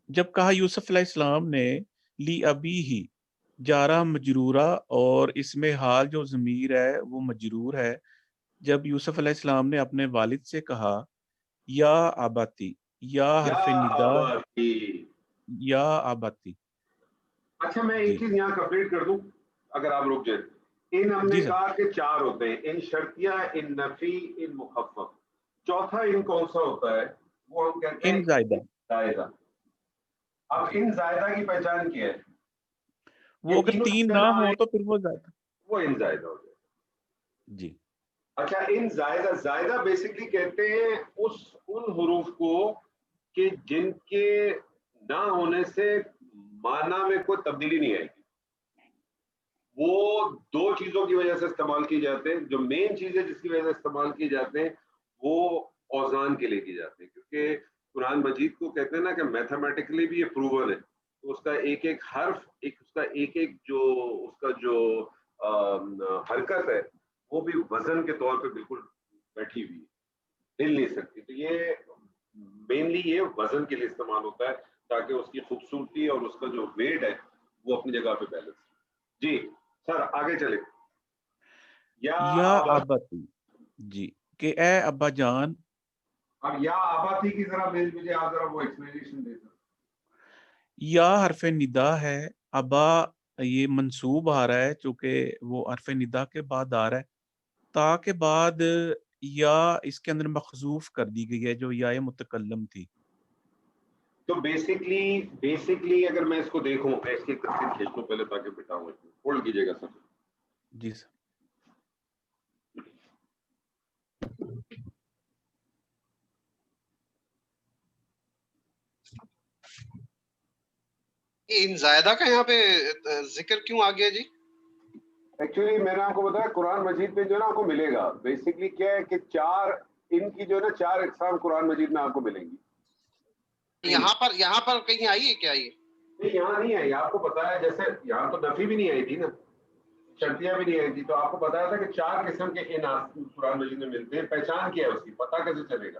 جب کہا یوسف علیہ السلام نے, لی ابی ہی جارہ مجرورہ, اور اس میں حال جو ضمیر ہے وہ مجرور ہے. جب یوسف علیہ السلام نے اپنے والد سے کہا یا آباتی, یا حرف ندا, یا آباتی. اچھا میں ایک چیز یہاں کمپلیٹ کر دوں اگر آپ رک جائیں. ان ہم نے کہا کہ چار ہوتے ہیں, ان شرطیہ, ان نفی, ان مخفف. چوتھا ان کون سا ہوتا ہے؟ وہ ہم کہتے ہیں ان زائدہ. زائدہ. اب ان زائدہ کی پہچان کیا ہے؟ وہ اگر تین نہ ہو تو پھر وہ زائدہ, وہ ان زائدہ ہو جائے. جی اچھا ان زائدہ, زائدہ بیسکلی کہتے ہیں ان حروف کو کہ جن کے نہ ہونے سے معنی میں کوئی تبدیلی نہیں آئے گی. وہ دو چیزوں کی وجہ سے استعمال کی جاتے ہیں. جو مین چیزیں جس کی وجہ سے استعمال کی جاتے ہیں وہ اوزان کے لیے کی جاتے ہیں, کیونکہ قرآن مجید کو کہتے ہیں نا کہ میتھمیٹیکلی بھی یہ پروون ہے. تو اس کا ایک ایک حرف, اس کا ایک ایک جو اس کا جو حرکت ہے وہ بھی وزن کے طور پہ بالکل بیٹھی ہوئی ہے, ہل نہیں سکتی. تو یہ مینلی یہ وزن کے لیے استعمال ہوتا ہے تاکہ اس کی خوبصورتی اور اس کا جو ویٹ ہے وہ اپنی جگہ پہ بیلنس. جی سر آگے چلے. یا آباتی, جی کہ اے ابا جان. اب یا آباتی کی ذرا مجھے آپ ذرا وہ ایکسپلینیشن دے. یا حرف ندا ہے, ابا یہ منصوب آ رہا ہے چونکہ وہ حرف ندا کے بعد آ رہا ہے. تا کے بعد یا اس کے اندر مخذوف کر دی گئی ہے جو یا متکلم تھی. تو بیسکلی اگر میں اس کو دیکھوں, میں اس کی تفصیل کھینچ لوں پہلے تاکہ بٹاؤں. ہولڈ کیجیے گا سر. جی سر. ان زائدہ کا یہاں پہ ذکر کیوں آ گیا جی؟ ایکچولی میں نے آپ کو بتایا قرآن مجید میں جو ہے نا آپ کو ملے گا بیسکلی کیا ہے کہ چار ان کی جو ہے نا چار اقسام قرآن مجید میں آپ کو ملیں گی. یہاں پر کہیں آئی ہے کیا؟ یہ نہیں یہاں نہیں آئی. آپ کو بتایا جیسے یہاں تو نفی بھی نہیں آئی تھی نا, شرطیاں بھی نہیں آئی تھی, تو آپ کو بتایا تھا کہ چار قسم کے ان قرآن مجید میں ملتے ہیں. پہچان کیا ہے اس کی, پتہ کیسے چلے گا؟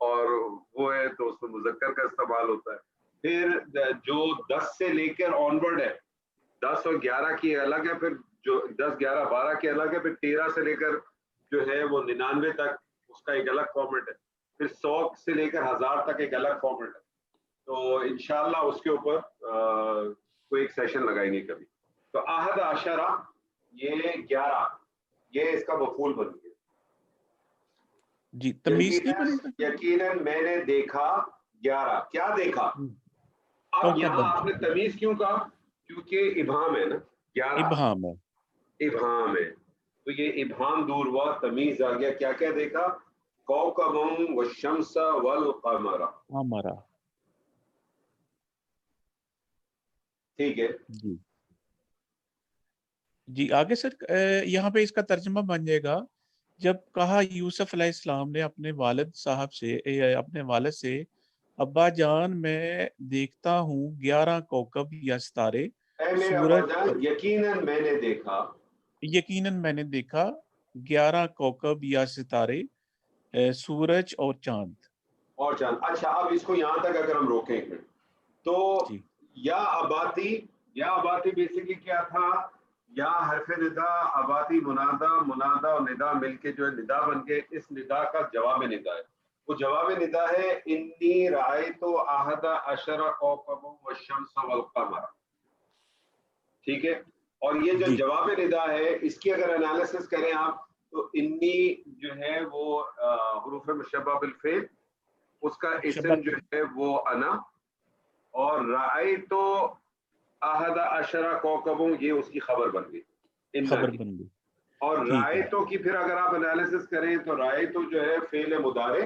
اور وہ ہے تو اس میں مذکر کا استعمال ہوتا ہے. پھر جو 10 سے لے کر آنورڈ ہے, 10 اور 11 کی الگ ہے, پھر جو 10, 11, 12 کی الگ ہے, پھر 13 سے لے کر جو ہے وہ 99 تک اس کا ایک الگ فارمیٹ ہے, پھر 100 سے لے کر 1000 تک ایک الگ فارمیٹ ہے. تو انشاءاللہ اس کے اوپر کوئی ایک سیشن لگائیں گے کبھی. تو احد عشرہ یہ 11, یہ اس کا مفعول بن گیا. جی تمیز نہیں بنے گا. یقیناً میں نے دیکھا 11, کیا دیکھا؟ اب یہاں آپ نے تمیز کیوں کہا؟ کیونکہ ابہام ہے نا, 11 ابہام ہے, ابہام ہے, تو یہ ابہام دور ہوا, تمیز آ گیا. کیا کیا دیکھا؟ کوكب والشمس والقمر. ہمارا ٹھیک ہے جی. جی آگے سر یہاں پہ اس کا ترجمہ بن جائے گا, جب کہا یوسف علیہ السلام نے اپنے والد صاحب سے, اپنے والد سے, ابا جان میں دیکھتا ہوں 11 کوکب یا ستارے, اے میرے ابا جان یقیناً میں نے دیکھا, یقیناً میں نے دیکھا 11 کوکب یا ستارے, سورج اور چاند. اور چاند. اچھا اب اس کو یہاں تک اگر ہم روکیں گے تو جی یا اباتی بیسیکلی کیا تھا؟ یا حرف ندا, اباتی منادا, منادا اور ندا مل کے جو ہے ندا بن کے, اس ندا کا جواب ندا ہے. وہ جواب ندا ہے انی رأیت احد عشر کوكبا والشمس والقمر. ٹھیک ہے, اور یہ جو جی جواب ندا ہے اس کی اگر انالیسس کریں آپ تو انی جو ہے وہ حروف مشبہ بالفعل, اس کا اسم جو ہے وہ انا, اور رأیت احد عشر کوكبا یہ اس کی خبر بن گئی, خبر بن گئی. اور رأیتو کی پھر اگر آپ انالیسس کریں تو رأیتو جو ہے فعل مضارع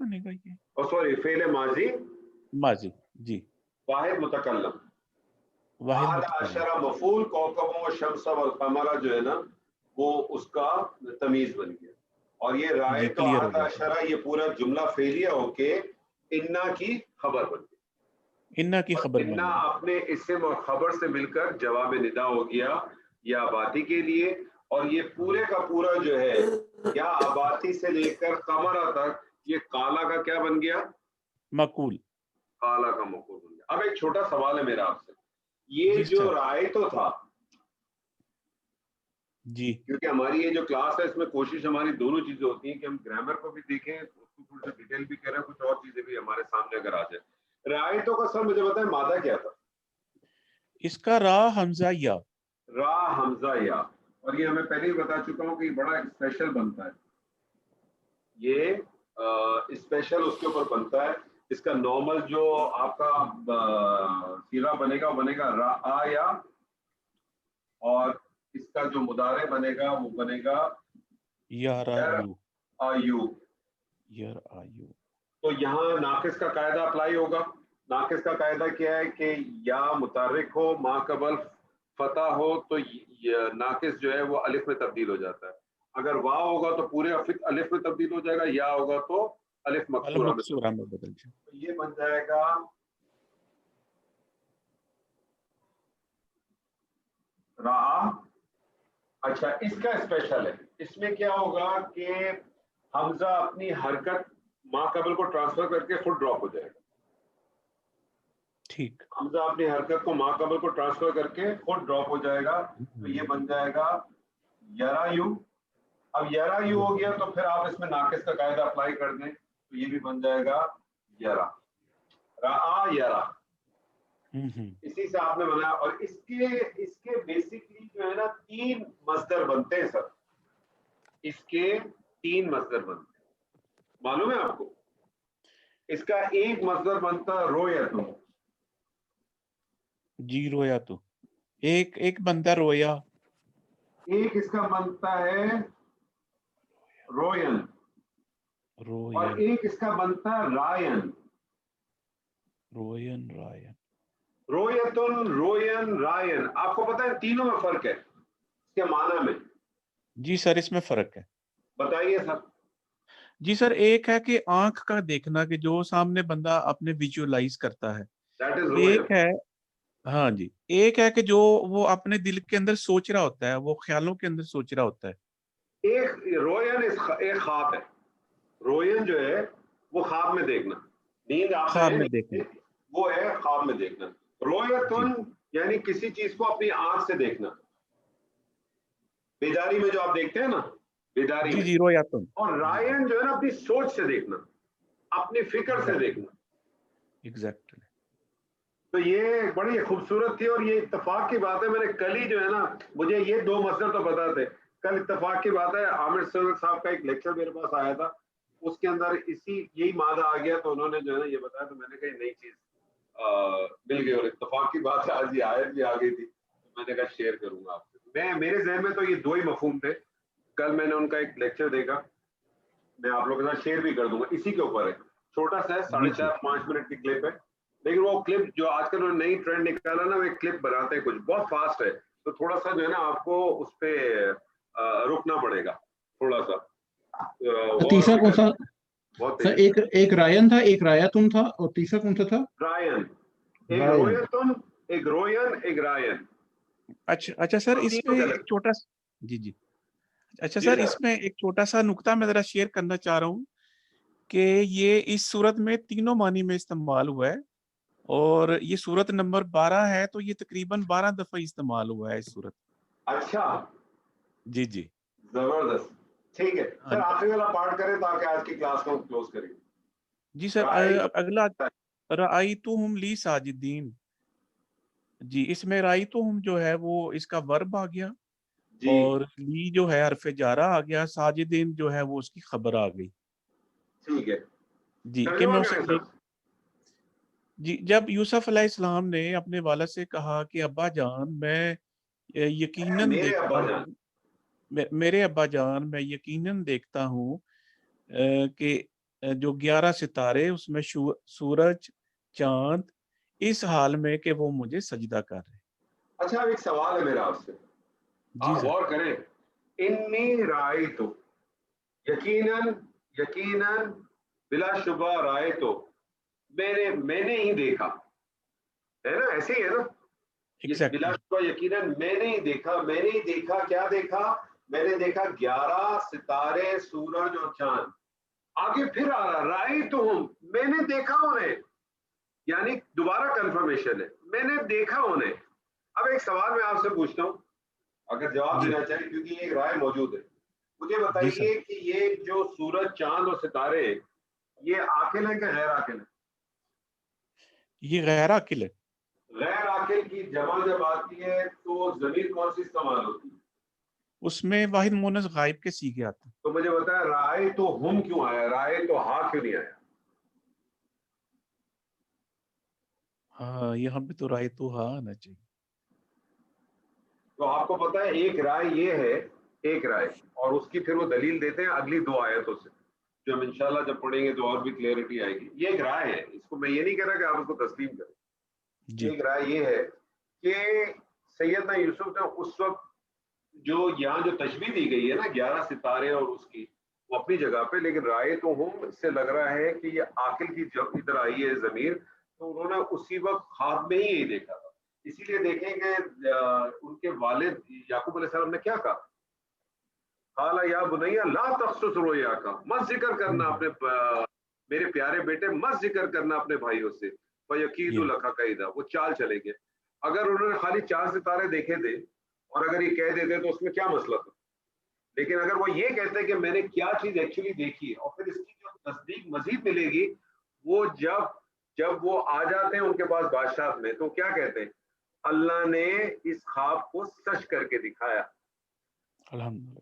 بنے گا یہ, سوری فعل ماضی. جی واحد متکلم. واحد احد متکلم. عشر مفعول, کوكب والشمس والقمر جو ہے نا وہ اس کا تمیز بن گیا. اور یہ رأیت کلیئر ہو احد گیا. عشر یہ پورا جملہ فعلیہ ہو کے انا کی خبر بن گئی. انا کی خبر بن انا گئی. اپنے اسم اور خبر سے مل کر جواب ندا ہو گیا یا آباتی کے لیے. اور یہ پورے کا پورا جو ہے یا آباتی سے لے کر قمرہ تک یہ کالا کا کیا بن گیا؟ مقول. کالا کا مقول بن گیا. اب ایک چھوٹا سوال ہے میرا آپ سے, یہ جی جو سر. رائے تو تھا, جی کیونکہ ہماری یہ جو کلاس ہے اس میں کوشش ہماری دونوں چیزیں ہوتی ہیں کہ ہم گرامر کو بھی دیکھیں, اس کو تھوڑا سا ڈیٹیل بھی کریں, کچھ اور چیزیں بھی ہمارے سامنے اگر آ جائیں. رعایتوں کا سر مجھے بتائیں مادہ کیا تھا؟ اس کا را حمزہ یا. را حمزہ یا, اور یہ ہمیں پہلے ہی بتا چکا ہوں کہ یہ بڑا اسپیشل بنتا ہے, یہ اسپیشل اس کے اوپر بنتا ہے. اس کا نارمل جو آپ کا سیرا بنے گا وہ بنے گا را آ یا, اور اس کا جو مضارع بنے گا وہ بنے گا یارایو. آیو. یارایو. تو یہاں ناقص کا قاعدہ اپلائی ہوگا. ناقص کا قاعدہ کیا ہے کہ یا متحرک ہو, ما قبل فتح ہو, تو ناقص جو ہے وہ الف میں تبدیل ہو جاتا ہے. اگر واو ہوگا تو پورے الف میں تبدیل ہو جائے گا, یا ہوگا تو الف مکسورہ میں بدل جائے. تو یہ بن جائے گا را. اچھا اس کا اسپیشل ہے, اس میں کیا ہوگا کہ حمزہ اپنی حرکت ما قبل کو ٹرانسفر کر کے خود ڈراپ ہو جائے گا. ٹھیک. حمزہ اپنی حرکت کو ما قبل کو ٹرانسفر کر کے خود ڈراپ ہو جائے گا, تو یہ بن جائے گا یرایو. اب یرایو ہو گیا تو پھر آپ اس میں ناقص کا قاعدہ اپلائی کر دیں تو یہ بھی بن جائے گا یرا. را یرا, اسی سے آپ نے بنایا. اور اس کے بیسکلی جو ہے نا 3 مصدر بنتے ہیں سر, اس کے 3 مصدر بنتے ہیں. معلوم ہے آپ کو؟ اس کا ایک مصدر بنتا ہے رویتو. جی رویا, تو ایک بندہ رویا. ایک اس کا بنتا ہے روین, اور ایک اس کا بنتا ہے رائن. روین رائن. رویتن, روین, رائن. آپ کو پتا ہے تینوں میں فرق ہے اس کے معنی میں؟ جی سر اس میں فرق ہے. بتائیے سر. جی سر, ایک ہے کہ آنکھ کا دیکھنا, کہ جو سامنے بندہ اپنے ویژولائز کرتا ہے, ایک ہے ہاں جی, ایک ہے کہ جو وہ اپنے دل کے اندر سوچ رہا ہوتا ہے, وہ خیالوں کے اندر سوچ رہا ہوتا ہے. ایک روین ایک خواب ہے. روین جو ہے وہ خواب میں دیکھنا, نیند آپ میں دیکھنا, وہ ہے خواب میں دیکھنا. رویتن یعنی کسی چیز کو اپنی آنکھ سے دیکھنا, بیداری میں جو آپ دیکھتے ہیں نا, بیداری میں. اور رائن جو ہے نا اپنی سوچ سے دیکھنا, اپنی فکر سے دیکھنا. ایگزیکٹلی. تو یہ بڑی خوبصورت تھی, اور یہ اتفاق کی بات ہے, میں نے کل ہی جو ہے نا, مجھے یہ دو مصدر تو پتا تھے, کل اتفاق کی بات ہے عامر صاحب کا ایک لیکچر میرے پاس آیا تھا, اس کے اندر یہی مادہ آ گیا, تو انہوں نے جو ہے نا یہ بتایا, تو میں نے کہا نئی چیز مل گئی, اور اتفاق کی بات ہے آج یہ آیت بھی آ گئی تھی, تو میں نے کہا شیئر کروں گا آپ سے. میرے ذہن میں تو یہ دو ہی مفہوم تھے, کل میں نے ان کا ایک لیکچر دیکھا, میں آپ لوگوں کے ساتھ شیئر بھی کر دوں گا, اسی کے اوپر ہے, چھوٹا سا ہے, 4.5-5 منٹ کی کلپ ہے, لیکن وہ کلپ جو آج کل انہوں نے نئی ٹرینڈ نکالا نا, وہ ایک کلپ بناتے ہیں کچھ بہت فاسٹ ہے, تو تھوڑا سا جو ہے نا آپ کو اس پہ رکنا پڑے گا تھوڑا سا. تیسرا کون سا سر؟ ایک رائن تھا, ایک رایتن تھا, اور تیسرا کون سا تھا؟ رائن. ایک رویتن, ایک روین, ایک رائن. اچھا سر, اس میں ایک چھوٹا جی اچھا سر, اس میں ایک چھوٹا سا نقطہ میں ذرا شیئر کرنا چاہ رہا ہوں کہ یہ اس صورت میں تینوں معنی میں استعمال ہوا ہے, اور یہ صورت نمبر 12 ہے, تو یہ تقریباً 12 دفعہ استعمال ہوا ہے اس صورت. اچھا جی زبردست. ٹھیک ہے سر, آخری والا پارٹ کریں تاکہ آج کی کلاس کو کلوز کریں. جی سر, اگلا رأیتہم لی ساجدین. جی, اس میں رأیتہم جو ہے وہ اس کا ورب آ گیا, اور لی جو ہے حرف جارہ آ گیا, ساجدین جو ہے وہ اس کی خبر آ گئی. ٹھیک ہے جی, کہ میں اسے جی, جب یوسف علیہ السلام نے اپنے والد سے کہا کہ ابا جان میں یقیناً دیکھتا ہوں, میرے ابا جان میں یقیناً دیکھتا ہوں کہ جو 11 ستارے, اس میں سورج چاند, اس حال میں کہ وہ مجھے سجدہ کر رہے. اچھا, اب ایک سوال ہے میرا آپ سے, آپ غور کریں. انی رائتو, یقیناً بلا شبہ رائتو, میں نے ہی دیکھا ہے نا, ایسے ہی ہے نا, بلا شبہ یقیناً میں نے ہی دیکھا. میں نے ہی دیکھا, کیا دیکھا؟ میں نے دیکھا 11 ستارے, سورج اور چاند. آگے پھر آ رہا رائتہم, میں نے دیکھا انہیں, یعنی دوبارہ کنفرمیشن ہے, میں نے دیکھا انہیں. اب ایک سوال میں آپ سے پوچھتا ہوں, اگر جواب دینا چاہیں, کیونکہ ایک رائے موجود ہے, مجھے بتائیے کہ یہ جو سورج چاند اور ستارے, یہ عاقل ہیں کہ غیر عاقل ہیں؟ یہ غیر عاقل ہے. غیر عاقل کی جمع جب آتی ہے تو ضمیر کون سی استعمال ہوتی ہے؟ اس میں واحد مونث غائب کے سیغے آتے ہیں. تو مجھے بتایا رائے تو ہم کیوں آیا, رائے تو ہا کیوں نہیں آیا؟ ہاں, یہاں پہ تو رائے تو ہاں آنا چاہیے. تو آپ کو پتا ہے ایک رائے یہ ہے, ایک رائے, اور اس کی پھر وہ دلیل دیتے ہیں اگلی 2 آیتوں سے, جو ہم انشاءاللہ جب پڑھیں گے تو اور بھی کلیئرٹی آئے گی. یہ ایک رائے ہے, اس کو میں یہ نہیں کہہ رہا کہ آپ اس کو تسلیم کریں. ایک رائے یہ ہے کہ سیدنا یوسف نے اس وقت جو یہاں جو تشبیہ دی گئی ہے نا 11 ستارے اور اس کی, وہ اپنی جگہ پہ, لیکن رائے تو ہم سے لگ رہا ہے کہ یہ عاقل کی جب ادھر آئی ہے ضمیر, تو انہوں نے اسی وقت خواب میں ہی یہی دیکھا تھا. اسی لیے دیکھیں کہ ان کے والد یعقوب علیہ السلام نے کیا کہا, قال یا بنی لا تقصص رؤیاک, مت ذکر کرنا اپنے میرے پیارے بیٹے, مت ذکر کرنا اپنے بھائیوں سے, فیکید لک کیدا, وہ چال چلے گئے. اگر انہوں نے خالی 4 ستارے دیکھے تھے اور اگر یہ کہہ دیتے تو اس میں کیا مسئلہ تھا, لیکن اگر وہ یہ کہتے کہ میں نے کیا چیز ایکچولی دیکھی ہے, اور پھر اس کی جو تصدیق مزید ملے گی, وہ جب وہ آ جاتے ہیں ان کے پاس بادشاہ میں, تو کیا کہتے ہیں, اللہ نے اس خواب کو سچ کر کے دکھایا. الحمدللہ.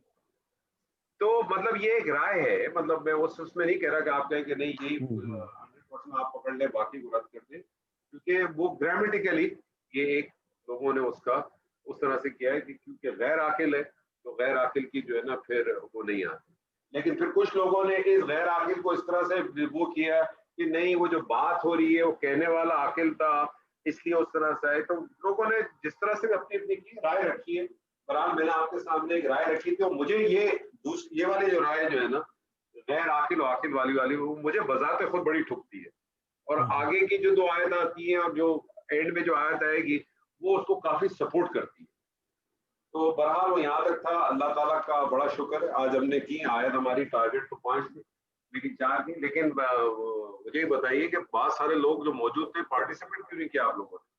تو مطلب یہ ایک رائے ہے, مطلب میں اس میں نہیں کہہ رہا کہ آپ کہیں کہ نہیں یہی 100% آپ پکڑ لیں باقی کو رد کر دیں, کیونکہ وہ گرامیٹیکلی یہ ایک لوگوں نے اس کا اس طرح سے کیا ہے کہ کیونکہ غیر عاقل ہے تو غیر عاقل کی جو ہے نا پھر وہ نہیں آتی. لیکن پھر کچھ لوگوں نے اس غیر عاقل کو اس طرح سے وہ کیا کہ نہیں, وہ جو بات ہو رہی ہے وہ کہنے والا عاقل تھا, اس لیے اس طرح سے آئے. تو لوگوں نے جس طرح سے اپنی کی رائے رکھی ہے, برحال میں نے آپ کے سامنے ایک رائے رکھی تھی, اور مجھے یہ والی جو رائے جو ہے نا غیر عاقل و عاقل والی وہ مجھے بذات خود بڑی ٹھکتی ہے. اور آگے کی جو 2 آیت آتی ہیں اور جو اینڈ میں جو آیت آئے گی وہ اس کو کافی سپورٹ کرتی ہے. تو بہرحال وہ یہاں تک تھا. اللہ تعالیٰ کا بڑا شکر ہے آج ہم نے کی آیت. ہماری ٹارگیٹ تو 5 تھی لیکن 4 تھی. لیکن مجھے یہ بتائیے کہ بہت سارے لوگ جو موجود تھے پارٹیسپیٹ کیوں نہیں کیا آپ لوگوں نے؟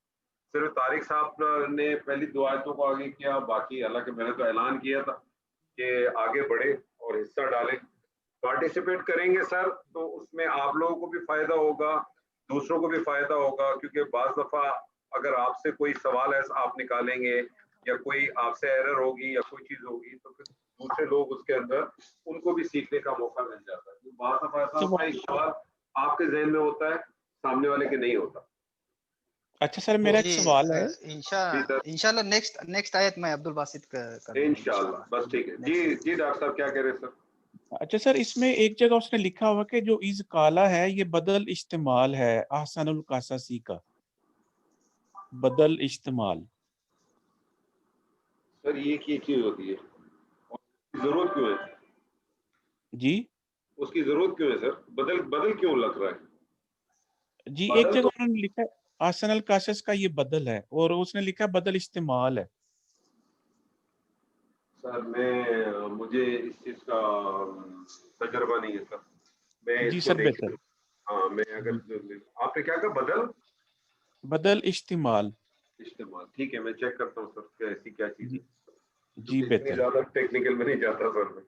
صرف طارق صاحب نے پہلی 2 آیتوں کو آگے کیا, باقی حالانکہ میں نے تو اعلان کیا تھا کہ آگے بڑھے اور حصہ ڈالیں, پارٹیسپیٹ کریں گے سر تو اس میں آپ لوگوں کو بھی فائدہ ہوگا, دوسروں کو بھی فائدہ ہوگا. کیونکہ بعض دفعہ اگر آپ سے کوئی سوال ایسا آپ نکالیں گے یا کوئی آپ سے ایرر ہوگی یا کوئی چیز ہوگی تو پھر دوسرے لوگ اس کے اندر ان کو بھی سیکھنے کا موقع مل جاتا ہے. بعض دفعہ ایسا ہوتا ہے ایک سوال آپ کے ذہن میں ہوتا ہے سامنے والے کے نہیں ہوتا. اچھا سر میرا ایک سوال ہے. انشاءاللہ نیکسٹ آیت میں عبد الباسط کا انشاءاللہ. بس ٹھیک ہے. جی ڈاکٹر صاحب کیا کہہ رہے ہیں سر؟ اچھا سر اس میں ایک جگہ اس نے لکھا ہوا کہ جو از کالا ہے یہ بدل استعمال ہے احسن القصصی کا. بدل استعمال سر یہ کی چیز ہوتی ہے ضرورت کیوں ہے جی؟ اس کی ضرورت کیوں ہے سر؟ بدل کیوں لگ رہا ہے جی ایک جگہ انہوں نے لکھا احسن القصص کا یہ بدل ہے اور اس نے لکھا بدل استعمال ہے. سر مجھے اس چیز کا تجربہ نہیں ہے سر. میں جی اس سر کو بہتر. ہاں میں اگر آپ نے کیا کہا بدل استعمال ٹھیک ہے میں چیک کرتا ہوں سر کہ ایسی کیا چیز ہے. جی بہتر. زیادہ ٹیکنیکل میں نہیں جاتا سر میں.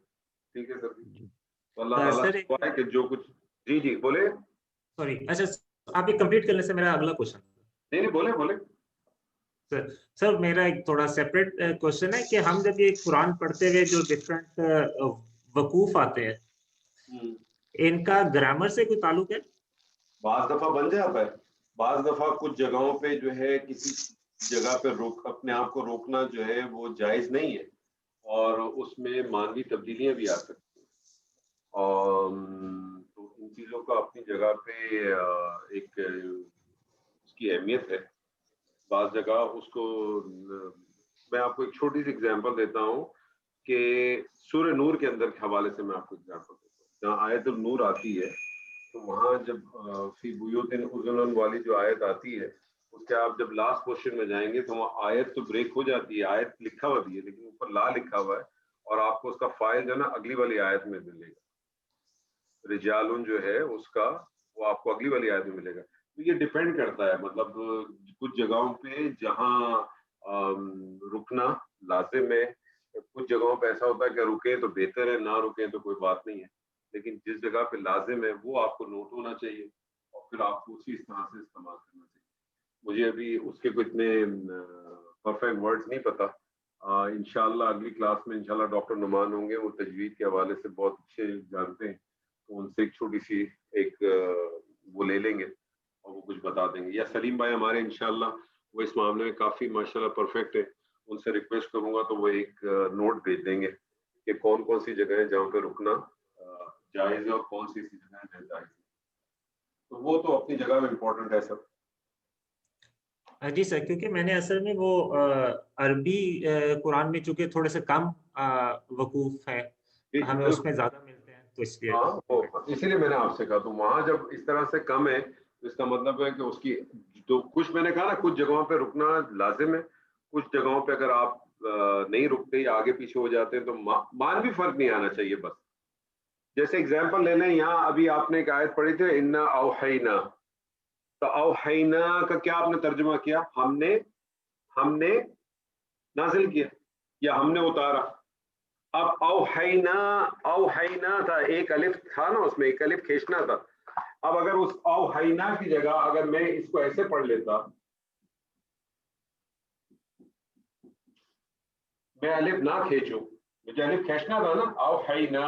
ٹھیک ہے سر. اللہ تعالیٰ کہ جو کچھ جی بولے. سوری اچھا آپ یہ کمپلیٹ کرنے سے میرا اگلا کوشچن. نہیں بولے. سر میرا ایک تھوڑا سیپریٹ کوشچن ہے کہ ہم جب یہ قرآن پڑھتے ہوئے جو ڈفرینٹ وقوف آتے ہیں ان کا گرامر سے کوئی تعلق ہے؟ بعض دفعہ بن جاتا ہے. بعض دفعہ کچھ جگہوں پہ جو ہے کسی جگہ پہ اپنے آپ کو روکنا جو ہے وہ جائز نہیں ہے اور اس میں مانوی تبدیلیاں بھی آ سکتی ہیں. اور تو ان چیزوں کا اپنی جگہ پہ ایک اس کی اہمیت ہے. بعض جگہ اس کو میں آپ کو ایک چھوٹی سی اگزامپل دیتا ہوں کہ سورہ نور کے اندر کے حوالے سے میں آپ کو اگزامپل دیتا ہوں. جہاں آیت النور آتی ہے تو وہاں جب فی بیوت اذن والی جو آیت آتی ہے اس کے آپ جب لاسٹ پورشن میں جائیں گے تو وہاں آیت تو بریک ہو جاتی ہے. آیت لکھا ہوا بھی ہے لیکن اوپر لا لکھا ہوا ہے اور آپ کو اس کا فائل جو ہے نا اگلی والی آیت میں ملے گا. رجالن جو ہے اس کا وہ آپ کو اگلی والی آیت میں ملے گا. تو یہ ڈیپینڈ کرتا ہے مطلب کچھ جگہوں پہ جہاں رکنا لازم ہے, کچھ جگہوں پہ ایسا ہوتا ہے کہ رکیں تو بہتر ہے, نہ رکیں تو کوئی بات نہیں ہے. لیکن جس جگہ پہ لازم ہے وہ آپ کو نوٹ ہونا چاہیے اور پھر آپ کو اسی طرح سے استعمال کرنا چاہیے. مجھے ابھی اس کے کوئی اتنے پرفیکٹ ورڈز نہیں پتا. انشاءاللہ اگلی کلاس میں انشاءاللہ ڈاکٹر نعمان ہوں گے, وہ تجوید کے حوالے سے بہت اچھے جانتے ہیں, تو ان سے ایک چھوٹی سی ایک وہ لے لیں گے اور وہ کچھ بتا دیں گے. یا سلیم بھائی ہمارے انشاءاللہ وہ اس معاملے میں کافی ماشاءاللہ پرفیکٹ ہے, ان سے ریکویسٹ کروں گا تو وہ ایک نوٹ بھیج دیں گے کہ کون سی جگہ ہے جہاں پہ رکنا جائز ہے اور کون سی جگہ ہے ناجائز ہے. تو وہ تو اپنی جگہ میں امپورٹنٹ ہے سر. جی سر کیونکہ میں نے اصل میں وہ عربی قرآن میں چونکہ تھوڑے سے کم وقوف ہے ہمیں اس میں زیادہ ملتے ہیں تو اس لیے اسی لیے میں نے آپ سے کہا. تو وہاں جب اس طرح سے کم ہے تو اس کا مطلب ہے کہ اس کی تو کچھ میں نے کہا نا کچھ جگہوں پہ رکنا لازم ہے, کچھ جگہوں پہ اگر آپ نہیں رکتے یا آگے پیچھے ہو جاتے ہیں تو مان بھی فرق نہیں آنا چاہیے. بس جیسے اگزامپل لے لیں, یہاں ابھی آپ نے ایک آیت پڑھی تھی انا اوحینا, تو اوحینا کا کیا آپ نے ترجمہ کیا؟ ہم نے نازل کیا یا ہم نے اتارا. اب اوحینا تھا, ایک الف تھا نا اس میں, ایک الف کھینچنا تھا. اب اگر اس اوحینا کی جگہ اگر میں اس کو ایسے پڑھ لیتا, میں الف نہ کھینچوں, مجھے الف کھینچنا تھا نا اوحینا,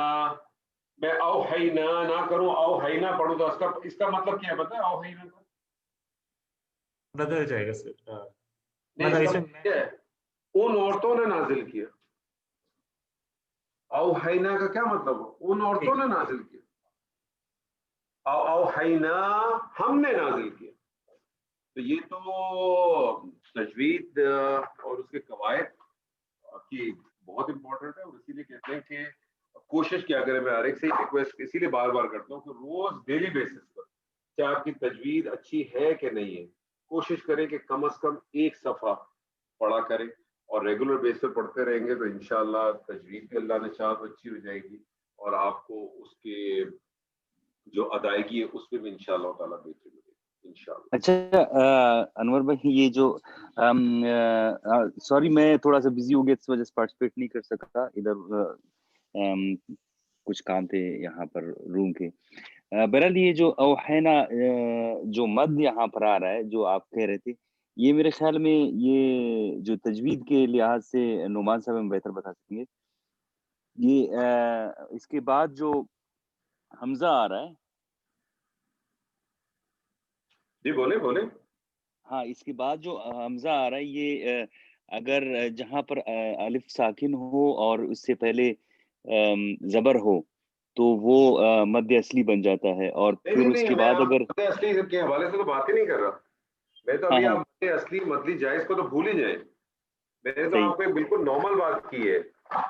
میں اوحینا نہ کروں اوحینا پڑھوں تو اس کا مطلب کیا ہے پتہ ہے؟ اوحینا کا بدل جائے گا سر. ان عورتوں نے نازل کیا. اوحینا کا کیا مطلب ہے؟ ان عورتوں نے نازل کیا. اوحینا ہم نے نازل کیا. تو یہ تو تجوید اور اس کے قواعد کی بہت امپورٹنٹ ہے اور اسی لیے کہتے ہیں کہ کوشش کیا کریں. میں ہر ایک سے ریکویسٹ اسی لیے بار بار کرتا ہوں کہ روز ڈیلی بیسس پر چاہے آپ کی تجوید اچھی ہے کہ نہیں ہے, کوشش کریں کہ کم از کم ایک صفحہ پڑھا کریں اور ریگولر بیس پہ پڑھتے رہیں گے تو انشاءاللہ تجوید بھی اللہ نے چاہا تو اچھی ہو جائے گی، اور آپ کو اس کے جو ادائیگی ہے اس پہ بھی انشاءاللہ تعالیٰ بہتری ملے گی انشاءاللہ۔ اچھا انور بھائی، یہ جو سوری میں تھوڑا سا بزی ہو گیا اس وجہ سے پارٹیسپیٹ نہیں کر سکتا، ادھر کچھ کام تھے یہاں پر روم کے۔ بہرحال یہ جو اوحینا جو مد یہاں پر آ رہا ہے جو آپ کہہ رہے تھے، یہ میرے خیال میں یہ جو تجوید کے لحاظ سے نعمان صاحب ہم بہتر بتا سکیں گے، یہ اس کے بعد جو حمزہ آ رہا ہے، جی بولے بولے۔ ہاں اس کے بعد جو حمزہ آ رہا ہے، یہ اگر جہاں پر الف ساکن ہو اور اس سے پہلے زبر ہو تو وہ مد اصلی بن جاتا ہے، اور پھر اس کے بعد اگر مد اصلی کے حوالے سے تو بات ہی نہیں کر رہا میں، تو ابھی آپ مد اصلی مدلی جائز کو تو بھول ہی جائیں، میں نے تو آپ کو بالکل نارمل بات کی ہے،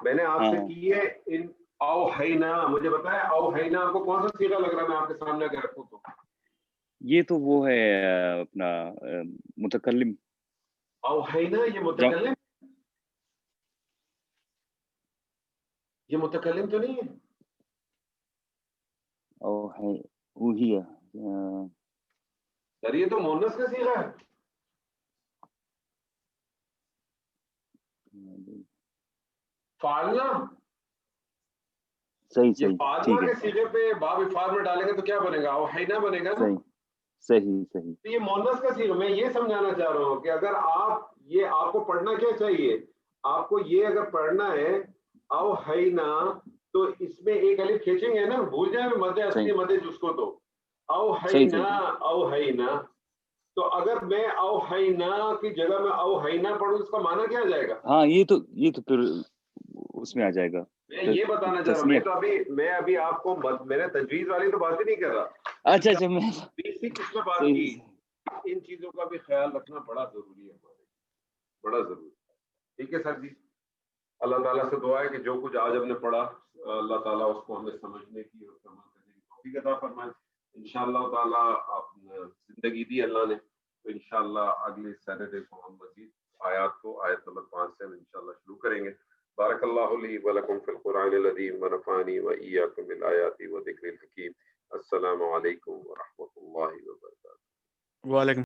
میں نے آپ سے کی ہے ان اوحینا، مجھے بتایا اوحینا آپ کو کون سا صیغہ لگ رہا ہے میں آپ کے سامنے اگر رکھوں تو؟ یہ تو وہ ہے اپنا متکلم، اوحینا یہ متکلم، یہ متکلم تو نہیں ہے؟ وہی ہے سر، یہ تو مونس کا صیغہ ہے۔ فعلنا، صحیح یہ صحیح فعلنا ٹھیک کے ہے، صیغے پہ باب افعال میں ڈالیں گے تو کیا بنے گا؟ اوحینا بنے گا نا۔ صحیح صحیح صحیح۔ تو یہ مونس کا صیغہ، میں یہ سمجھانا چاہ رہا ہوں کہ اگر آپ کو پڑھنا کیا چاہیے، آپ کو یہ اگر پڑھنا ہے اوحینا تو اس میں ایک الف کھینچیں گے نا، بھول جائیں مد اصلی مد جس کو، تو اوحینا اوحینا، تو اگر میں اوحینا کی جگہ میں اوحینا پڑھوں اس کا معنی کیا آ جائے گا؟ ہاں یہ تو پھر اس میں آ جائے گا۔ میں یہ بتانا چاہ رہا ہوں، میں ابھی آپ کو میں نے تجویز والی تو بات ہی نہیں کر رہا، اچھا میں بیسک اس میں بات کی، ان چیزوں کا بھی خیال رکھنا بڑا ضروری ہے ہمارے، بڑا ضروری ہے۔ ٹھیک ہے سر جی، اللہ تعالیٰ سے دعا ہے کہ جو کچھ آج ہم نے پڑھا اللہ تعالیٰ اس کو ہمیں سمجھنے کی اور عمل کرنے کی توفیق عطا فرمائے انشاءاللہ تعالیٰ۔ زندگی دی اللہ نے تو انشاءاللہ اگلے سیٹرڈے کو ہم مزید آیات کو آیت نمبر 5 سے انشاءاللہ شروع کریں گے۔ بارک اللہ لی ولکم فی القرآن العظیم ونفعنی وإیاکم بالآیات وذکر الحکیم۔ السلام علیکم ورحمۃ اللہ وبرکاتہ۔ وعلیکم